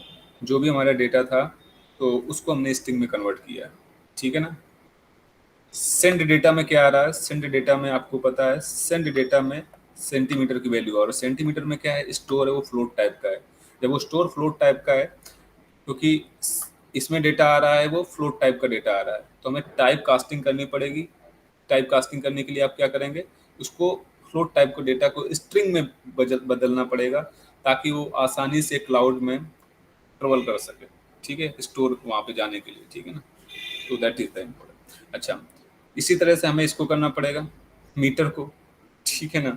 जो भी हमारा डेटा था तो उसको हमने स्ट्रिंग में कन्वर्ट किया है, ठीक है ना। सेंड डेटा में क्या आ रहा है, सेंड डेटा में आपको पता है, सेंड डेटा में सेंटीमीटर की वैल्यू, और सेंटीमीटर में क्या है, स्टोर है, वो फ्लोट टाइप का है। जब वो स्टोर फ्लोट टाइप का है, क्योंकि इसमें डेटा आ रहा है वो फ्लोट टाइप का डेटा आ रहा है, तो हमें टाइप कास्टिंग करनी पड़ेगी। टाइप कास्टिंग करने के लिए आप क्या करेंगे, उसको फ्लोट टाइप को डेटा को स्ट्रिंग में बदलना पड़ेगा, ताकि वो आसानी से क्लाउड में ट्रेवल कर सके, ठीक है, स्टोर वहाँ पे जाने के लिए, ठीक है ना। तो दैट इज द इम्पोर्टेंट। अच्छा, इसी तरह से हमें इसको करना पड़ेगा मीटर को, ठीक है ना।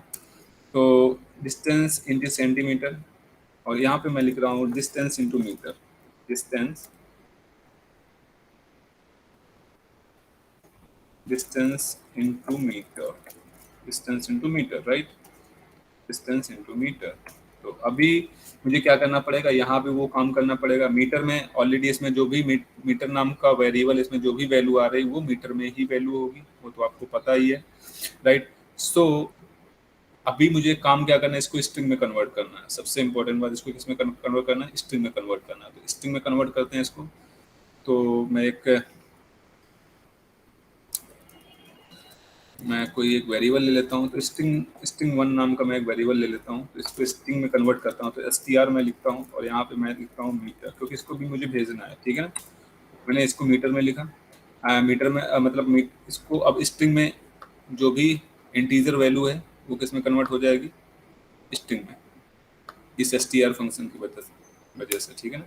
तो डिस्टेंस इंटू सेंटीमीटर, और यहाँ पे मैं लिख रहा हूँ distance into metre, distance distance into metre, distance into metre, right, distance into metre. तो अभी मुझे क्या करना पड़ेगा, यहाँ पे वो काम करना पड़ेगा। मीटर में ऑलरेडी इसमें जो भी मीटर नाम का वेरिएबल, इसमें जो भी वैल्यू आ रही है वो मीटर में ही वैल्यू होगी, वो तो आपको पता ही है, राइट। सो अभी मुझे काम क्या करना है, इसको स्ट्रिंग में कन्वर्ट करना है। सबसे इंपॉर्टेंट बात, इसको किसमें कन्वर्ट करना है, स्ट्रिंग में कन्वर्ट करना है। तो स्ट्रिंग में कन्वर्ट करते हैं इसको। तो मैं कोई एक वेरिएबल ले लेता हूँ, तो स्ट्रिंग स्ट्रिंग वन नाम का मैं एक वेरिएबल ले लेता हूँ, तो इसको स्ट्रिंग में कन्वर्ट करता हूँ। तो str मैं लिखता हूँ, और यहाँ पे मैं लिखता हूँ मीटर, क्योंकि इसको भी मुझे भेजना है, ठीक है ना। मैंने इसको मीटर में लिखा, मीटर में मतलब इसको अब स्ट्रिंग में जो भी इंटीजर वैल्यू है वो किस में कन्वर्ट हो जाएगी, स्ट्रिंग में, इस str फंक्शन की वजह से, ठीक है ना।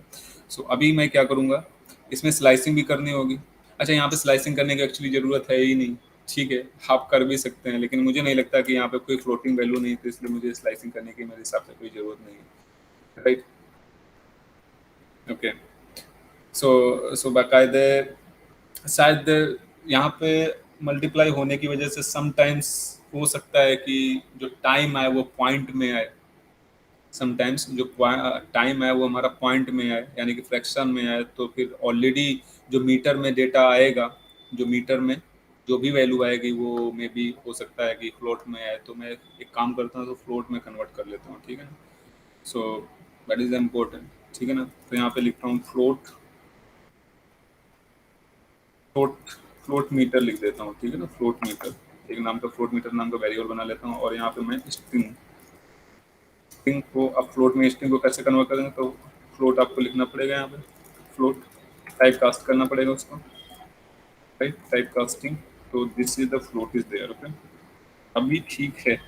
सो अभी मैं क्या करूँगा, इसमें स्लाइसिंग भी करनी होगी। अच्छा, यहाँ पे स्लाइसिंग करने की एक्चुअली ज़रूरत है ही नहीं, ठीक है, आप कर भी सकते हैं, लेकिन मुझे नहीं लगता कि यहाँ पे कोई फ्लोटिंग वैल्यू नहीं, तो इसलिए मुझे स्लाइसिंग करने की मेरे हिसाब से कोई ज़रूरत नहीं है, राइट। ओके, सो बाकायदे शायद यहाँ पे मल्टीप्लाई होने की वजह से समटाइम्स हो सकता है कि जो टाइम आए वो पॉइंट में आए, समटाइम्स जो टाइम है वो हमारा पॉइंट में है, यानी कि फ्रैक्शन में है। तो फिर ऑलरेडी जो मीटर में डेटा आएगा, जो मीटर में जो भी वैल्यू आएगी वो मे भी हो सकता है कि फ्लोट में आए। तो मैं एक काम करता हूँ, तो फ्लोट में कन्वर्ट कर लेता हूँ, ठीक है ना। सो दैट इज इम्पोर्टेंट, ठीक है ना। तो यहाँ पे लिखता हूँ फ्लोट फ्लोट फ्लोट मीटर लिख देता हूँ, ठीक है ना, फ्लोट मीटर, एक नाम का फ्लोट मीटर नाम का वेरिएबल बना लेता हूँ। और यहाँ पे मैं स्ट्रिंग स्ट्रिंग को, अब फ्लोट में स्ट्रिंग को कैसे कन्वर्ट करेंगे, तो फ्लोट आपको लिखना पड़ेगा यहाँ पे, फ्लोट टाइप कास्ट करना पड़ेगा उसको, राइट, टाइप कास्टिंग। तो this is the float is there, okay. अभी ठीक है,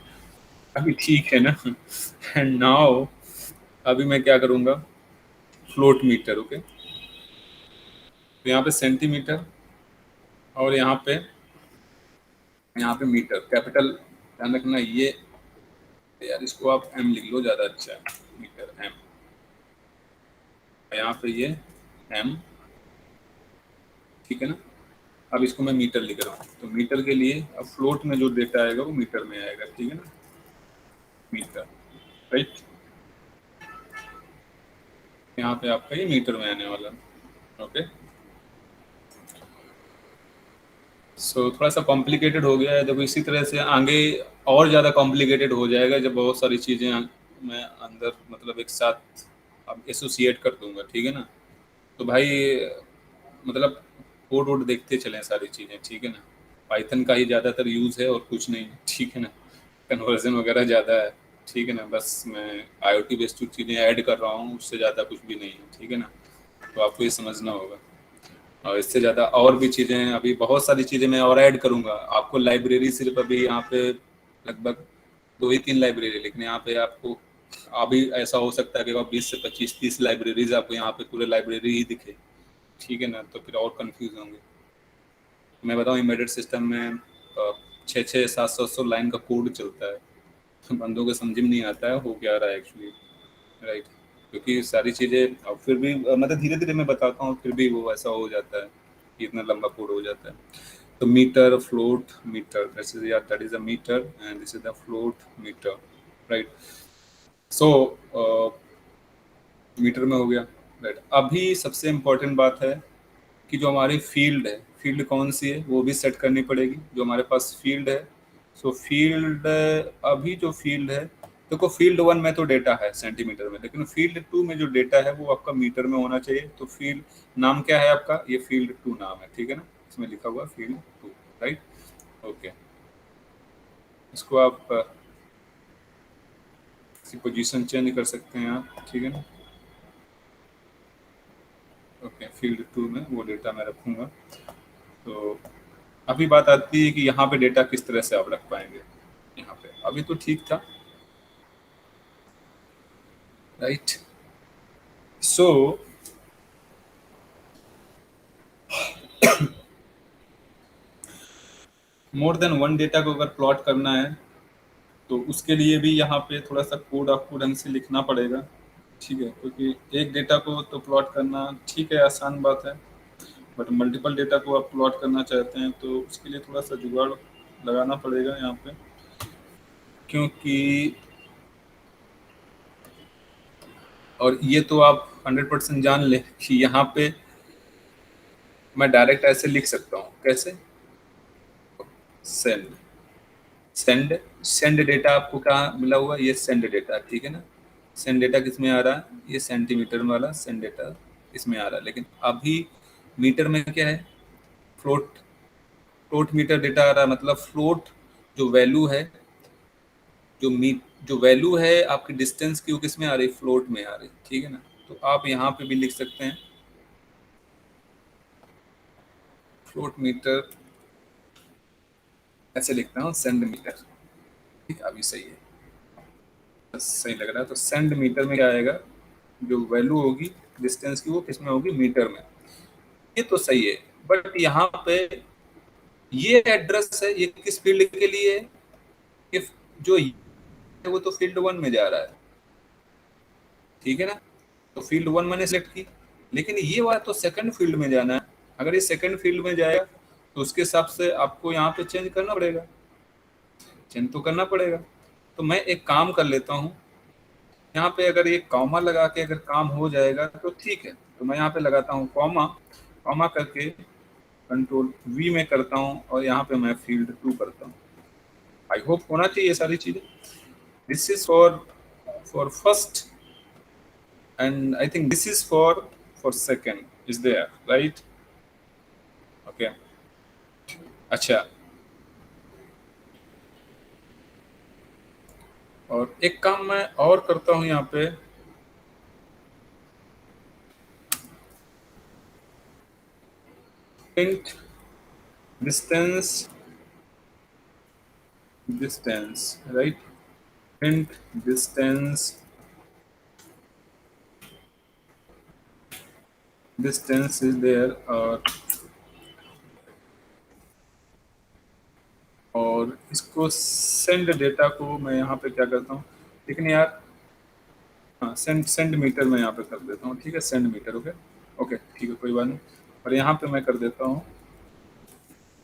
अभी ठीक है ना। एंड नाउ अभी मैं क्या करूँगा, फ्लोट मीटर, ओके। तो यहाँ पे सेंटीमीटर, और यहाँ पे मीटर कैपिटल, ध्यान रखना ये, यार इसको आप एम लिख लो, ज़्यादा अच्छा है, मीटर एम। यहाँ पे ये एम, ठीक है ना। अब इसको मैं मीटर लिख रहा हूँ, तो मीटर के लिए अब फ्लोट में जो डेटा आएगा वो मीटर में आएगा, ठीक है ना, मीटर, राइट। यहाँ पे आपका ये मीटर में आने वाला, ओके। सो थोड़ा सा कॉम्प्लिकेटेड हो गया है, देखो इसी तरह से आगे और ज़्यादा कॉम्प्लिकेटेड हो जाएगा, जब बहुत सारी चीज़ें मैं अंदर मतलब एक साथ अब एसोसिएट कर दूंगा, ठीक है ना। तो भाई मतलब कोड वोड देखते चलें सारी चीज़ें, ठीक है ना। पाइथन का ही ज़्यादातर यूज़ है और कुछ नहीं, ठीक है ना। कन्वर्जन वगैरह ज़्यादा है, ठीक है ना। बस मैं आईओटी बेस्ड कुछ चीज़ें ऐड कर रहा हूँ, उससे ज़्यादा कुछ भी नहीं है, ठीक है ना। तो आपको ये समझना होगा, और इससे ज़्यादा और भी चीज़ें हैं, अभी बहुत सारी चीज़ें मैं और ऐड करूँगा। आपको लाइब्रेरी सिर्फ अभी यहाँ पे लगभग 2 ही 3 लाइब्रेरी लिखने, यहाँ पे आपको अभी ऐसा हो सकता है कि 20 से 25 30 लाइब्रेरीज आपको यहाँ पे पूरे लाइब्रेरी ही दिखे, ठीक है ना, तो फिर और कंफ्यूज होंगे। मैं बताऊँ एम्बेडेड सिस्टम में 6-6 700 लाइन का कोड चलता है, तो बंदों को समझ में नहीं आता है हो क्या रहा है एक्चुअली, राइट। क्योंकि सारी चीज़ें अब फिर भी मतलब धीरे धीरे मैं बताता हूँ, फिर भी वो ऐसा हो जाता है कि इतना लंबा कोड हो जाता है। तो metre, float, metre, that is a metre and this is the float metre, right. So metre में हो गया, राइट। अभी सबसे इम्पोर्टेंट बात है कि जो हमारी फील्ड है, फील्ड कौन सी है वो भी सेट करनी पड़ेगी। जो हमारे पास फील्ड है, सो फील्ड, अभी जो फील्ड है, देखो फील्ड 1 में तो डेटा है सेंटीमीटर में, लेकिन फील्ड 2 में जो डेटा है वो आपका मीटर में होना चाहिए। तो फील्ड नाम क्या है आपका, ये फील्ड 2 नाम है, ठीक है ना, इसमें लिखा हुआ फील्ड 2, राइट। ओके, इसको आप इसकी पोजीशन चेंज कर सकते हैं आप, ठीक है ना। ओके, फील्ड 2 में वो डेटा मैं रखूंगा। तो अभी बात आती है कि यहाँ पे डेटा किस तरह से आप रख पाएंगे। यहाँ पे अभी तो ठीक था, राइट। सो मोर देन वन डेटा को अगर प्लॉट करना है तो उसके लिए भी यहाँ पे थोड़ा सा कोड आपको ढंग से लिखना पड़ेगा, ठीक है। क्योंकि एक डेटा को तो प्लॉट करना ठीक है, आसान बात है, बट मल्टीपल डेटा को आप प्लॉट करना चाहते हैं तो उसके लिए थोड़ा सा जुगाड़ लगाना पड़ेगा यहाँ पे। क्योंकि और ये तो आप 100% जान ले कि यहाँ पे मैं डायरेक्ट ऐसे लिख सकता हूँ, कैसे, सेंड, सेंड सेंड डेटा आपको कहाँ मिला हुआ, ये सेंड डेटा, ठीक है ना। सेंड डेटा किस में आ रहा है, ये सेंटीमीटर वाला सेंड डेटा इसमें आ रहा है। लेकिन अभी मीटर में क्या है, फ्लोट, फ्लोट मीटर डेटा आ रहा है। मतलब फ्लोट जो वैल्यू है, जो मीट जो वैल्यू है आपकी डिस्टेंस की, वो किस में आ रही है, फ्लोट में आ रही है, ठीक है ना। तो आप यहाँ पे भी लिख सकते हैं फ्लोट मीटर, ऐसे लिखता हूँ सेंड मीटर, ठीक है, अभी सही है, बस सही लग रहा है। तो सेंड मीटर में क्या आएगा, जो वैल्यू होगी डिस्टेंस की वो किसमें होगी, मीटर में। ये तो सही है, बट यहाँ पे ये एड्रेस है, ये किस फील्ड के लिए है, कि जो है वो तो फील्ड 1 में जा रहा है, ठीक है ना। तो फील्ड 1 मैंने सेलेक्ट की, लेकिन ये वाला तो सेकंड फील्ड में जाना है। अगर ये सेकंड फील्ड में जाएगा तो उसके हिसाब से आपको यहाँ पे चेंज करना पड़ेगा, चेंज तो करना पड़ेगा। तो मैं एक काम कर लेता हूँ, यहाँ पे अगर ये कॉमा लगा के अगर काम हो जाएगा तो ठीक है। तो मैं यहाँ पे लगाता हूँ कॉमा, कॉमा करके कंट्रोल वी में करता हूँ और यहाँ पे मैं फील्ड 2 करता हूँ। आई होप होना चाहिए ये सारी चीजें। This is for first and I think this is for second, is there, right. Okay, अच्छा। और एक काम मैं और करता हूँ यहाँ पे, print distance, distance, right, print distance, distance is there. और इसको सेंड डेटा को मैं यहाँ पे क्या करता हूँ, लेकिन यार, हाँ, सेंड सेंड मीटर में यहाँ पे कर देता हूँ, ठीक है, सेंड मीटर, ओके। ओके, ठीक है, कोई बात नहीं। और यहाँ पे मैं कर देता हूँ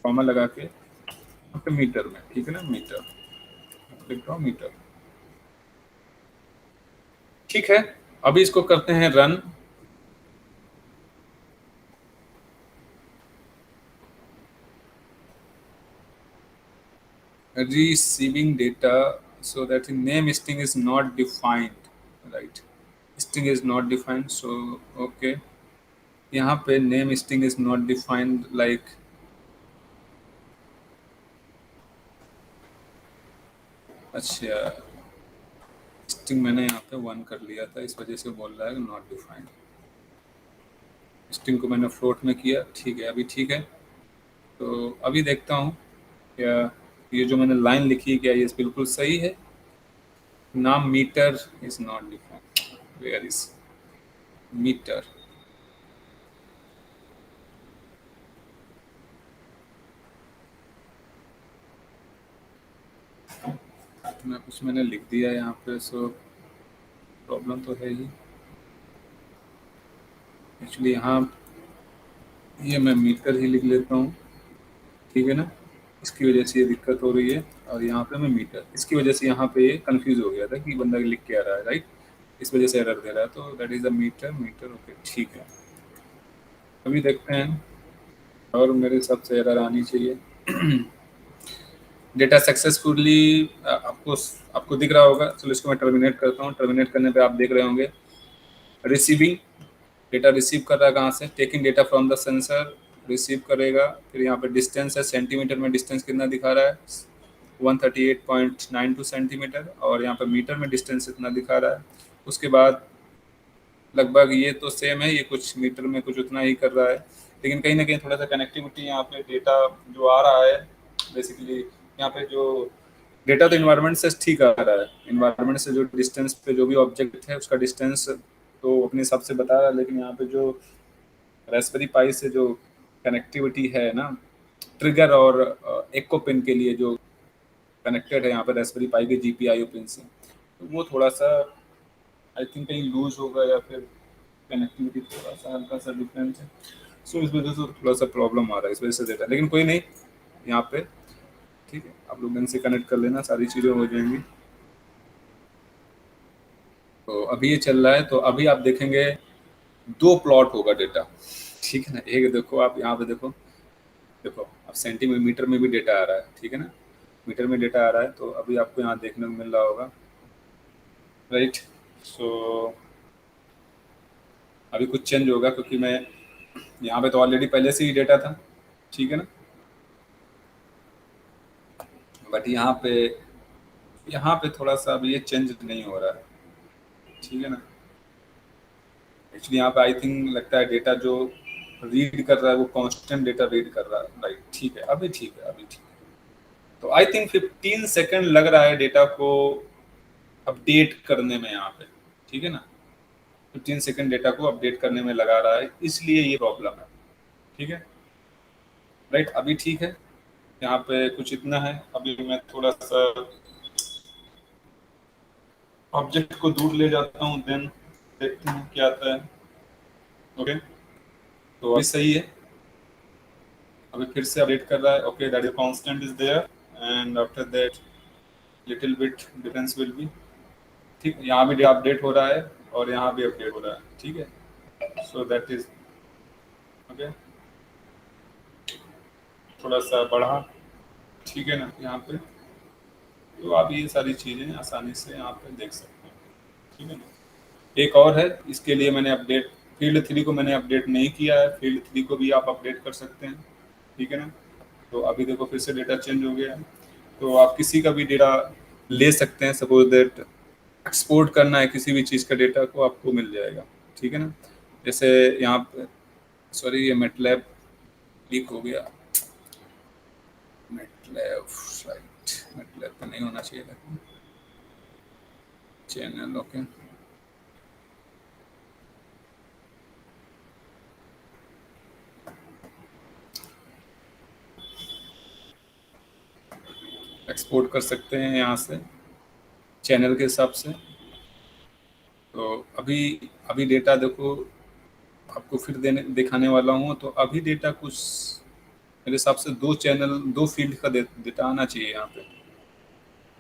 कॉमा लगा के यहाँ पे मीटर में, ठीक है ना, मीटर लिखता हूँ, मीटर, ठीक है। अभी इसको करते हैं run. Receiving data, so that the name string is not defined, right, string is not defined, so okay, यहाँ पे name string is not defined, like, अच्छा, स्ट्रिंग मैंने यहाँ पे 1 कर लिया था, इस वजह से बोल रहा है नॉट डिफाइंड। स्ट्रिंग को मैंने फ्लोट में किया, ठीक है, अभी ठीक है। तो अभी देखता हूँ क्या ये जो मैंने लाइन लिखी क्या ये बिल्कुल सही है। Name metre is not defined, where is metre, मैं कुछ मैंने लिख दिया यहाँ पे, सो प्रॉब्लम तो है ही एक्चुअली। यहाँ ये मैं मीटर ही लिख लेता हूँ, ठीक है ना, इसकी वजह से ये दिक्कत हो रही है। और यहाँ पे मैं मीटर, इसकी वजह से यहाँ पे ये कंफ्यूज हो गया था कि बंदा लिख के आ रहा है, राइट, इस वजह से एरर दे रहा है। तो that is a metre, metre, okay ठीक है। अभी देखते हैं, और मेरे हिसाब से एरर आनी चाहिए। डेटा सक्सेसफुली आपको आपको दिख रहा होगा। चलो इसको मैं टर्मिनेट करता हूँ। टर्मिनेट करने पे आप देख रहे होंगे रिसीविंग, डेटा रिसीव कर रहा है कहाँ से, taking data from the sensor, receive करेगा। फिर यहाँ पे डिस्टेंस है, सेंटीमीटर में डिस्टेंस कितना दिखा रहा है, 138.92 सेंटीमीटर, और यहाँ पे मीटर में डिस्टेंस इतना दिखा रहा है। उसके बाद लगभग ये तो सेम है, ये कुछ मीटर में कुछ उतना ही कर रहा है, लेकिन कहीं ना कहीं थोड़ा सा कनेक्टिविटी यहाँ पे डेटा जो आ रहा है बेसिकली, यहाँ पे जो डेटा तो इन्वायरमेंट से ठीक आ रहा है, इन्वायरमेंट से जो डिस्टेंस पे जो भी ऑब्जेक्ट है उसका डिस्टेंस तो अपने हिसाब से बता रहा है, लेकिन यहाँ पे जो रास्पबेरी पाई से जो कनेक्टिविटी है ना, ट्रिगर और एक्को पिन के लिए जो कनेक्टेड है यहाँ पे रास्पबेरी पाई के जीपीआईओ पिन से, तो वो थोड़ा सा आई थिंक कहीं लूज होगा, या फिर कनेक्टिविटी थोड़ा सा हल्का सा डिफरेंस है। सो इस वजह से थोड़ा सा प्रॉब्लम आ रहा है, इस वजह से देता है, लेकिन कोई नहीं यहाँ पे, ठीक है, आप लोग इनसे कनेक्ट कर लेना, सारी चीज़ें हो जाएंगी। तो अभी ये चल रहा है, तो अभी आप देखेंगे दो प्लॉट होगा डेटा, ठीक है ना। एक देखो, आप यहाँ पे देखो, देखो अब सेंटीमीटर में भी डेटा आ रहा है, ठीक है ना, मीटर में डेटा आ रहा है, तो अभी आपको यहाँ देखने को मिल रहा होगा, राइट। सो अभी कुछ चेंज होगा, क्योंकि मैं यहाँ पे तो ऑलरेडी पहले से ही डेटा था, ठीक है ना, बट यहाँ पे थोड़ा सा अभी ये चेंज नहीं हो रहा है, ठीक है ना। एक्चुअली यहाँ पे आई थिंक लगता है डेटा जो रीड कर रहा है वो कांस्टेंट डेटा रीड कर रहा है, राइट, ठीक है, अभी ठीक है, अभी ठीक है। तो आई थिंक 15 सेकेंड लग रहा है डेटा को अपडेट करने में यहाँ पे, ठीक है ना, 15 सेकेंड डेटा को अपडेट करने में लगा रहा है, इसलिए ये प्रॉब्लम है, ठीक है, राइट। अभी ठीक है, यहाँ पे कुछ इतना है। अभी मैं थोड़ा सा ऑब्जेक्ट को दूर ले जाता हूँ, देन देखते हैं क्या आता है, ओके। तो अभी सही है, अभी फिर से अपडेट कर रहा है, okay, that is constant is there, and after that little bit difference will be, ठीक है, यहाँ भी अपडेट हो रहा है और यहाँ भी अपडेट हो रहा है, ठीक है। सो दैट इज ओके, थोड़ा सा बढ़ा, ठीक है ना, यहाँ पे। तो आप ये सारी चीज़ें आसानी से यहाँ पे देख सकते हैं, ठीक है ना। एक और है, इसके लिए मैंने अपडेट, फील्ड 3 को मैंने अपडेट नहीं किया है, फील्ड 3 को भी आप अपडेट कर सकते हैं, ठीक है ना। तो अभी देखो फिर से डेटा चेंज हो गया है, तो आप किसी का भी डेटा ले सकते हैं, सपोज दैट एक्सपोर्ट करना है किसी भी चीज़ का डेटा को, आपको मिल जाएगा, ठीक है ना। जैसे यहाँ पे, सॉरी ये मेटलैब लीक हो गया, मेटलैब राइट, मेटलैब पे नहीं होना चाहिए था, चैनल ओके। एक्सपोर्ट कर सकते हैं यहाँ से चैनल के हिसाब से। तो अभी अभी डेटा देखो, आपको फिर देने दिखाने वाला हूँ। तो अभी डेटा कुछ मेरे हिसाब से दो चैनल, दो फील्ड का डेटा आना चाहिए यहाँ पे,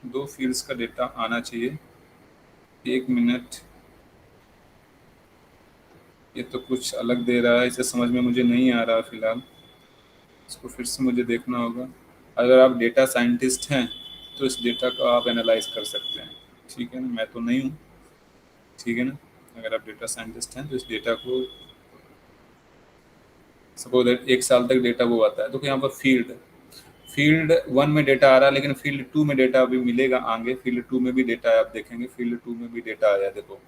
दो फील्ड्स का डेटा आना चाहिए। एक मिनट, ये तो कुछ अलग दे रहा है, इसे समझ में मुझे नहीं आ रहा फिलहाल, इसको फिर से मुझे देखना होगा। अगर आप डेटा साइंटिस्ट हैं तो इस डेटा को आप एनालाइज कर सकते हैं, ठीक है ना, मैं तो नहीं हूँ, ठीक है ना। अगर आप डेटा साइंटिस्ट हैं तो इस डेटा को, सपोज एक साल तक डेटा वो आता है, तो यहाँ पर फील्ड 1 में डेटा आ रहा है, लेकिन फील्ड 2 में डेटा अभी मिलेगा आगे, फील्ड 2 में भी डेटा है, आप देखेंगे फील्ड 2 में भी डेटा आया, देखो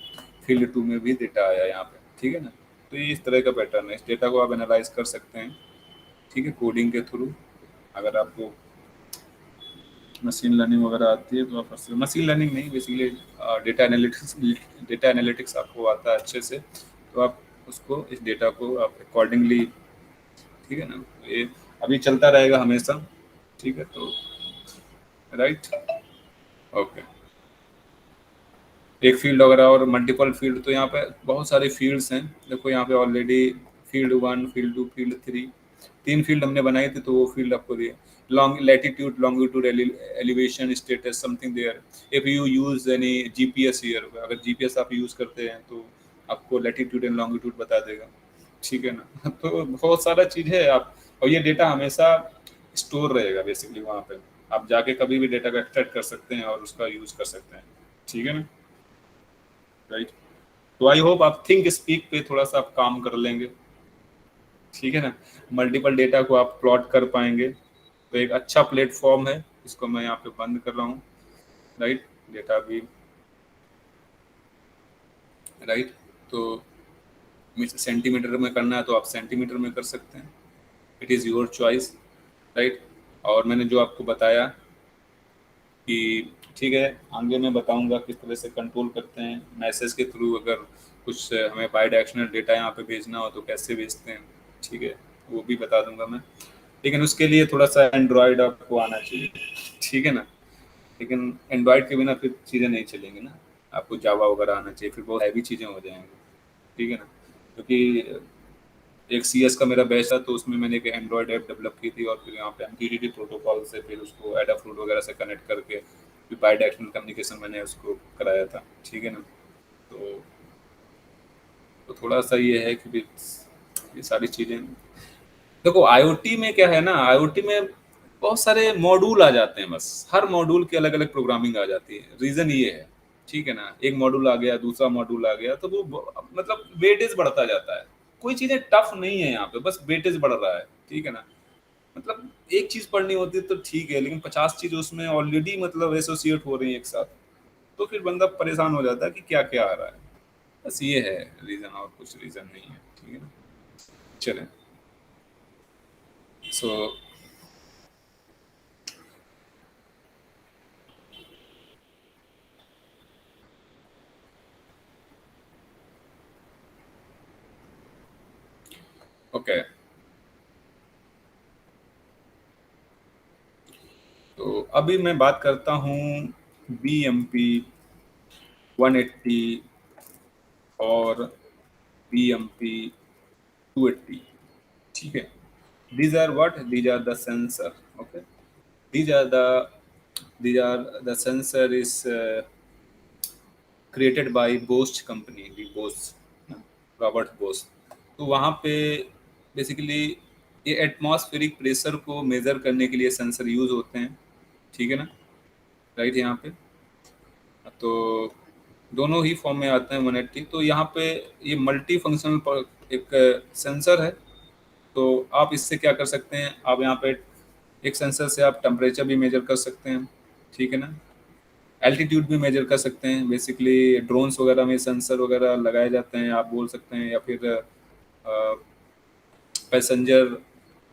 फील्ड 2 में भी डेटा आया यहाँ पे, ठीक है ना। तो ये इस तरह का पैटर्न है, इस डेटा को आप एनालाइज कर सकते हैं, ठीक है, कोडिंग के थ्रू। अगर आपको मशीन लर्निंग वगैरह आती है तो आप मशीन लर्निंग नहीं, बेसिकली डेटा एनालिटिक्स आपको आता है अच्छे से, तो आप उसको, इस डेटा को आप अकॉर्डिंगली, ठीक है ना, ये अभी चलता रहेगा हमेशा, ठीक है, तो राइट। ओके, एक फील्ड वगैरह और मल्टीपल फील्ड, तो यहाँ पे बहुत सारे फील्ड्स हैं। देखो यहाँ पे already field 1, field 2, field 3, 3 field हमने बनाई थी, तो वो फील्ड आपको दिए। Long latitude, longitude, elevation status, something there. If you use any GPS here, अगर जीपीएस आप यूज करते हैं तो आपको लैटिट्यूड एंड लॉन्गिट्यूड बता देगा, ठीक है ना। तो बहुत सारा चीज है आप, और ये डेटा हमेशा स्टोर रहेगा बेसिकली वहाँ पे। आप जाके कभी भी डेटा को एक्सट्रैक्ट कर सकते हैं और उसका यूज कर सकते हैं, ठीक है ना, राइट। तो आई होप आप थिंक स्पीक पे थोड़ा सा आप काम कर लेंगे, ठीक है ना। मल्टीपल डेटा को आप प्लॉट कर पाएंगे, तो एक अच्छा प्लेटफॉर्म है। इसको मैं यहाँ पे बंद कर रहा हूँ, राइट। डेटा भी, राइट। तो सेंटीमीटर में करना है तो आप सेंटीमीटर में कर सकते हैं, it is your choice, right. और मैंने जो आपको बताया कि ठीक है, आगे मैं बताऊंगा किस तरह से कंट्रोल करते हैं मैसेज के थ्रू, अगर कुछ हमें बाई डायरेक्शनल डेटा यहाँ पे भेजना हो तो कैसे भेजते हैं, ठीक है, वो भी बता दूंगा मैं। लेकिन उसके लिए थोड़ा सा एंड्रॉयड आपको आना चाहिए, ठीक है ना। लेकिन एंड्रॉयड के बिना फिर चीज़ें नहीं चलेंगी ना, आपको जावा वगैरह आना चाहिए, फिर बहुत हैवी चीज़ें हो जाएंगी, ठीक है ना। क्योंकि एक सी एस का मेरा बैच था, तो उसमें मैंने एक एंड्रॉयड ऐप डेवलप की थी, और फिर यहाँ पे MQTT प्रोटोकॉल से फिर उसको एडाफ्रूट वगैरह से कनेक्ट करके फिर बाई डायरेक्शनल कम्युनिकेशन मैंने उसको कराया था, ठीक है ना। तो थोड़ा सा ये है कि भी ये सारी चीज़ें, देखो आईओटी में क्या है ना, आईओटी में बहुत सारे मॉड्यूल आ जाते हैं, बस हर मॉड्यूल की अलग अलग प्रोग्रामिंग आ जाती है, रीजन ये है, ठीक है ना। एक मॉड्यूल आ गया, दूसरा मॉड्यूल आ गया, तो वो मतलब वेटेज बढ़ता जाता है। कोई चीजें टफ नहीं है यहाँ पे, बस वेटेज बढ़ रहा है, ठीक है ना। मतलब एक चीज पढ़नी होती है तो ठीक है, लेकिन 50 चीज उसमें ऑलरेडी मतलब एसोसिएट हो रही है एक साथ, तो फिर बंदा परेशान हो जाता है कि क्या क्या आ रहा है। बस ये है रीजन, और कुछ रीजन नहीं है, ठीक है ना। चलें, सो ओके। तो अभी मैं बात करता हूँ BMP 180 और BMP 280, ठीक है। these are what, these are the sensor, okay, these are the these are the sensor is created by Bosch company, the Bosch, Robert Bose. तो वहाँ पे बेसिकली ये एटमॉस्फेरिक प्रेशर को मेजर करने के लिए सेंसर यूज होते हैं, ठीक है ना, राइट। यहाँ पे तो दोनों ही फॉर्म में आते हैं 180। तो यहाँ पे ये मल्टी फंक्शनल एक सेंसर है। तो आप इससे क्या कर सकते हैं, आप यहाँ पे एक सेंसर से आप टेम्परेचर भी मेजर कर सकते हैं, ठीक है ना। एल्टीट्यूड भी मेजर कर सकते हैं, बेसिकली ड्रोन्स वगैरह में सेंसर वगैरह लगाए जाते हैं, आप बोल सकते हैं। या फिर पैसेंजर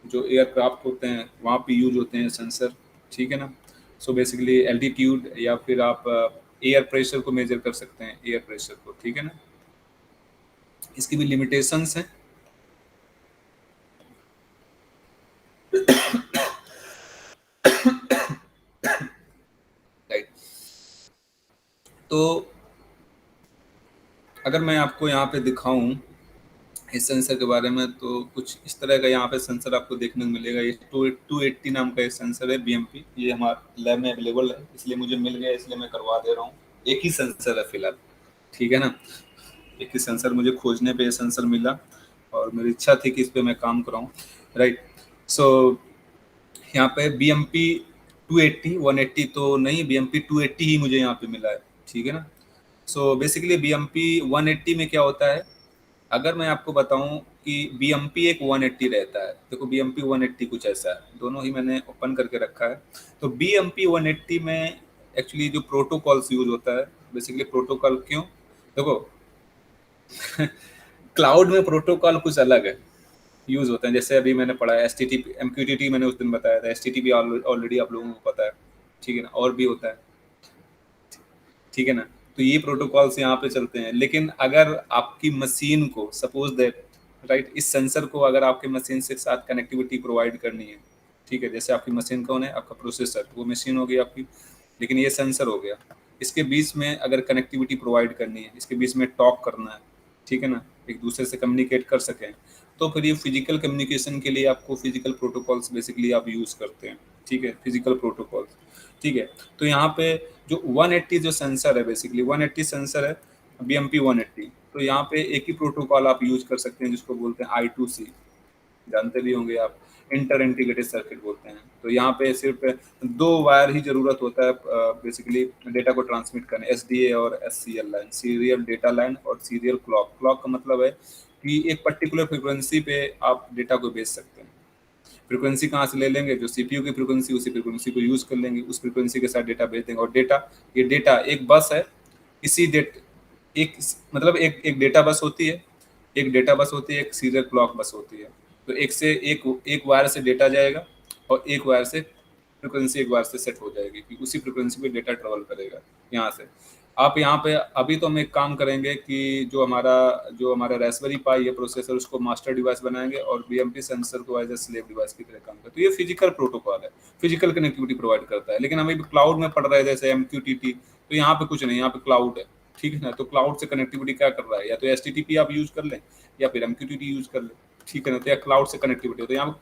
जो एयरक्राफ्ट होते हैं वहाँ पे यूज होते हैं सेंसर, ठीक है ना। सो बेसिकली एल्टीट्यूड, या फिर आप एयर प्रेशर को मेजर कर सकते हैं, एयर प्रेशर को, ठीक है ना। इसकी भी लिमिटेशंस हैं, राइट। तो अगर मैं आपको यहाँ पे दिखाऊं इस सेंसर के बारे में, तो कुछ इस तरह का यहाँ पे सेंसर आपको देखने को मिलेगा। ये 280 नाम का एक सेंसर है BMP, ये हमारे लैब में अवेलेबल है, इसलिए मुझे मिल गया, इसलिए मैं करवा दे रहा हूँ। एक ही सेंसर है फिलहाल, ठीक है ना। एक ही सेंसर मुझे खोजने पे ये सेंसर मिला, और मेरी इच्छा थी कि इस पे मैं काम कराऊं, राइट। सो यहाँ पे BMP 280, 180 तो नहीं, BMP 280 ही मुझे यहाँ पे मिला है, ठीक है ना। सो बेसिकली BMP 180 में क्या होता है, अगर मैं आपको बताऊं कि BMP एक 180 रहता है, देखो BMP 180 कुछ ऐसा है, दोनों ही मैंने ओपन करके रखा है। तो BMP 180 में एक्चुअली जो प्रोटोकॉल्स यूज होता है, बेसिकली प्रोटोकॉल क्यों, देखो क्लाउड में प्रोटोकॉल कुछ अलग है, यूज होते हैं। जैसे अभी मैंने पढ़ा है HTTP, MQTT मैंने उस दिन बताया था, HTTP ऑलरेडी आप लोगों को पता है, ठीक है ना, और भी होता है, ठीक है ना। तो ये प्रोटोकॉल्स यहाँ पे चलते हैं। लेकिन अगर आपकी मशीन को सपोज दैट, राइट, इस सेंसर को अगर आपके मशीन से साथ कनेक्टिविटी प्रोवाइड करनी है, ठीक है, जैसे आपकी मशीन कौन है, आपका प्रोसेसर, वो मशीन होगी आपकी। लेकिन ये सेंसर हो गया। इसके बीच में अगर कनेक्टिविटी प्रोवाइड करनी है, इसके बीच में टॉक करना है, ठीक है ना, एक दूसरे से कम्युनिकेट कर सकें, तो फिर ये फिजिकल कम्युनिकेशन के लिए आपको फिजिकल प्रोटोकॉल्स बेसिकली आप यूज़ करते हैं, ठीक है, फिजिकल प्रोटोकॉल्स, ठीक है। तो यहाँ पे जो 180 जो सेंसर है, बेसिकली 180 सेंसर है, BMP 180, तो यहाँ पे एक ही प्रोटोकॉल आप यूज कर सकते हैं जिसको बोलते हैं I2C, जानते भी होंगे आप, इंटर इंटीग्रेटेड सर्किट बोलते हैं। तो यहाँ पे सिर्फ दो वायर ही जरूरत होता है बेसिकली डेटा को ट्रांसमिट करने, SDA और SCL line, serial data line और सीरियल क्लॉक। क्लॉक का मतलब है कि एक पर्टिकुलर फ्रिक्वेंसी पे आप डेटा को भेज सकते हैं। फ्रिक्वेंसी कहाँ से ले लेंगे, जो CPU की फ्रिक्वेंसी, उसी फ्रिक्वेंसी को यूज कर लेंगे, उस फ्रिक्वेंसी के साथ डेटा भेज देंगे। और डेटा, ये डेटा एक बस है, इसी डेट एक मतलब एक डेटा बस होती है, एक डेटा बस होती है, एक सीरियल क्लॉक बस होती है। तो एक से एक वायर से डेटा जाएगा और एक वायर से फ्रिक्वेंसी एक बार से सेट हो जाएगी कि उसी फ्रिक्वेंसी पे डेटा ट्रेवल करेगा यहाँ से। आप यहाँ पे अभी तो हम एक काम करेंगे कि जो हमारा रेस्पबेरी पाई है प्रोसेसर, उसको मास्टर डिवाइस बनाएंगे और BMP सेंसर को एज ए स्लेव डिवाइस की तरह काम करता है। तो ये फिजिकल प्रोटोकॉल है, फिजिकल कनेक्टिविटी प्रोवाइड करता है। लेकिन हम अभी क्लाउड में पढ़ रहे हैं जैसे MQTT, तो यहाँ पे कुछ नहीं, यहाँ पे क्लाउड है, ठीक है ना। तो क्लाउड से कनेक्टिविटी क्या कर रहा है, या तो HTTP आप यूज कर लें या फिर MQTT यूज कर लें, ठीक है ना। तो या क्लाउड से कनेक्टिविटी, तो यहाँ पे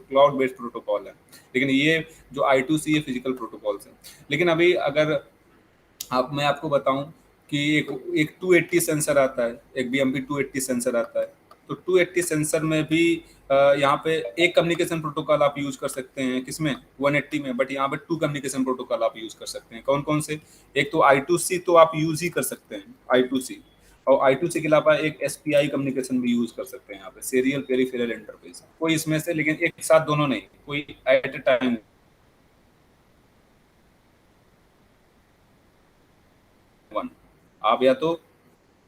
क्लाउड बेस्ड प्रोटोकॉल है। लेकिन ये जो I2C ये फिजिकल प्रोटोकॉल्स हैं। लेकिन अभी अगर मैं आपको बताऊं कि एक 280 सेंसर आता है, एक BMP 280 सेंसर आता है। तो 280 सेंसर में भी यहाँ पे एक कम्युनिकेशन प्रोटोकॉल आप यूज कर सकते हैं, किसमें, 180 में। बट यहाँ पे 2 कम्युनिकेशन प्रोटोकॉल आप यूज कर सकते हैं। कौन कौन से, एक तो I2C तो आप यूज ही कर सकते हैं, I2C। और I2C के अलावा एक SPI कम्युनिकेशन भी यूज कर सकते हैं यहाँ पे, सीरियल पेरिफेरल इंटरफेस, कोई इसमें से, लेकिन एक साथ दोनों नहीं, कोई एट ए टाइम वन। आप या तो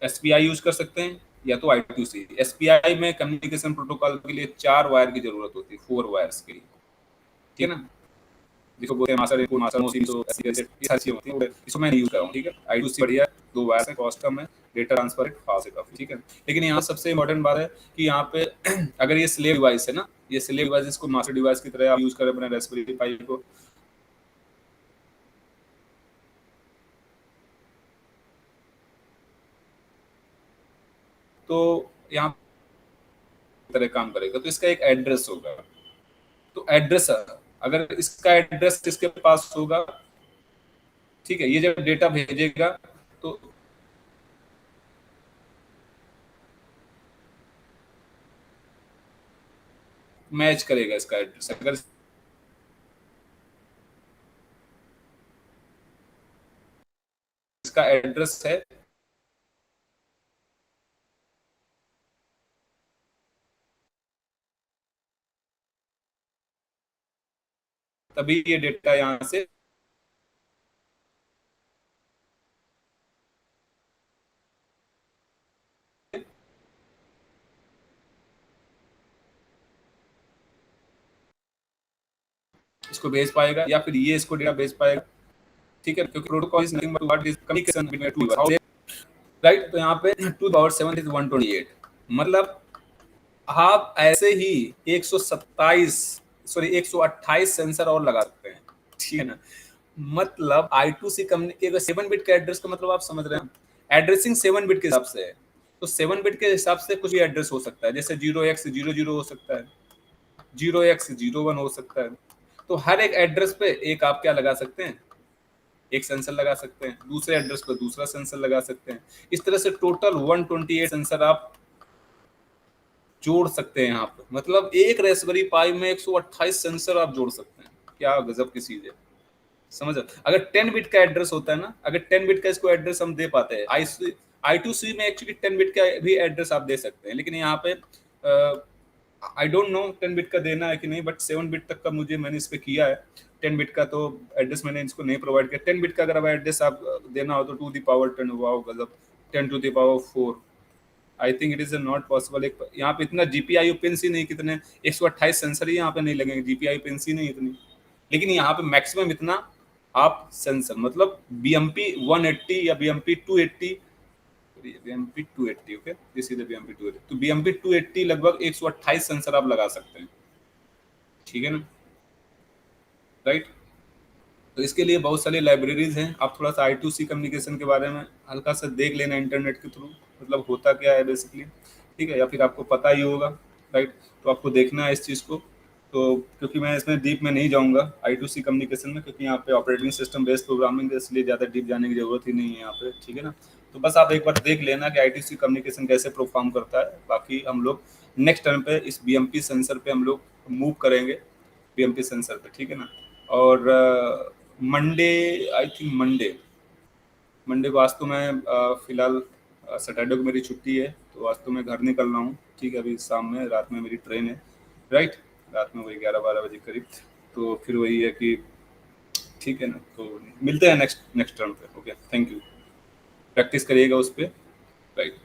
SPI यूज कर सकते हैं या तो I2C। SPI में कम्युनिकेशन प्रोटोकॉल के लिए 4 वायर की जरूरत होती है, 4 वायर्स के लिए, ठीक है ना। जिसको बोलते हैं मास्टर इनपुट, मास्टर मोसी, तो ये सारी चीजें होती हैं, इसको मैं नहीं यूज कर रहा हूँ, ठीक है। I2C बढ़िया है, 2 वायर है, कॉस्ट कम है, डेटा ट्रांसफर फास्ट है काफी, ठीक है। लेकिन यहाँ सबसे इंपॉर्टेंट बात है कि यहाँ पे अगर ये स्लेव डिवाइस है ना, ये स्लेव डिवाइस इसको मास्टर डिवाइस की तरह आप यूज करें अपने रास्पबेरी पाई को, तो यहाँ तरह काम करेगा। तो इसका एक एड्रेस होगा, तो एड्रेस, अगर इसका एड्रेस इसके पास होगा, ठीक है, ये जब डेटा भेजेगा तो मैच करेगा इसका एड्रेस। अगर इसका एड्रेस है, तभी ये डेटा यहाँ से इसको भेज पाएगा, या फिर ये इसको डेटा भेज पाएगा, ठीक है। क्योंकि protocol is nothing but what is communication between two devices, right. तो यहाँ पे 2 × 7 इज 128, मतलब आप ऐसे ही 127 सॉरी 128 सेंसर और लगा सकते हैं, ठीक है ना। मतलब I2C कम्युनिकेट 7 बिट का एड्रेस का मतलब आप समझ रहे हैं, एड्रेसिंग 7 बिट के हिसाब से है। तो 7 बिट के हिसाब से कुछ भी एड्रेस हो सकता है, जैसे 0x00 हो सकता है, 0x01 हो सकता है। तो हर एक एड्रेस पे एक आप क्या लगा सकते हैं, एक सेंसर लगा सकते हैं, दूसरे एड्रेस पर दूसरा सेंसर लगा सकते हैं। इस तरह से टोटल 128 सेंसर आप जोड़ सकते हैं यहाँ पे। मतलब एक रेस्पबेरी पाई में 128 सेंसर आप जोड़ सकते हैं, क्या गजब की चीज है, समझ। अगर 10 बिट का एड्रेस होता है ना, अगर 10 बिट का इसको एड्रेस हम दे पाते हैं, I2C में एक्चुअली 10 बिट का भी एड्रेस आप दे सकते हैं। लेकिन यहाँ पे आई डोंट नो 10 बिट का देना है कि नहीं, बट 7 बिट तक का मैंने इस पे किया है। 10 बिट का तो एड्रेस मैंने इसको नहीं प्रोवाइड किया। 10 बिट का अगर एड्रेस आप देना हो तो 2 द पावर 10, वाओ गजब, 10 to the power 4। I think it is not possible. एक यहाँ पे इतना GPIO पिंस ही नहीं, कितने 128 सेंसर ही यहाँ पे नहीं लगेंगे, GPIO पिंस ही नहीं इतनी। लेकिन यहाँ पे मैक्सिमम इतना आप सेंसर, मतलब BMP 180 या BMP 280, BMP 280, okay, this is the BMP 280। तो BMP 280 लगभग 128 सेंसर आप लगा सकते हैं, ठीक है ना, राइट। तो इसके लिए बहुत सारी लाइब्रेरीज हैं। आप थोड़ा सा I2C कम्युनिकेशन के बारे में हल्का सा देख लेना इंटरनेट के थ्रू, मतलब होता क्या है बेसिकली, ठीक है, या फिर आपको पता ही होगा, राइट। तो आपको देखना है इस चीज़ को। तो क्योंकि मैं इसमें डीप में नहीं जाऊंगा I2C कम्युनिकेशन में, क्योंकि यहाँ पे ऑपरेटिंग सिस्टम बेस्ड प्रोग्रामिंग है, इसलिए ज़्यादा डीप जाने की जरूरत ही नहीं है यहाँ पे, ठीक है ना। तो बस आप एक बार देख लेना कि I2C कम्युनिकेशन कैसे परफॉर्म करता है। बाकी हम लोग नेक्स्ट टर्म पे इस BMP सेंसर पे हम लोग मूव करेंगे, BMP सेंसर पे, ठीक है ना। और Monday, I think Monday Monday को, आज तो मैं फिलहाल सैटरडे को मेरी छुट्टी है, तो आज तो मैं घर निकल रहा हूँ, ठीक है। अभी शाम में, रात में मेरी ट्रेन है, राइट। रात में वही 11-12 बजे करीब। तो फिर वही है कि ठीक है ना, तो मिलते हैं नेक्स्ट नेक्स्ट टर्म पे। Okay, thank you. प्रैक्टिस करिएगा उस पर, राइट।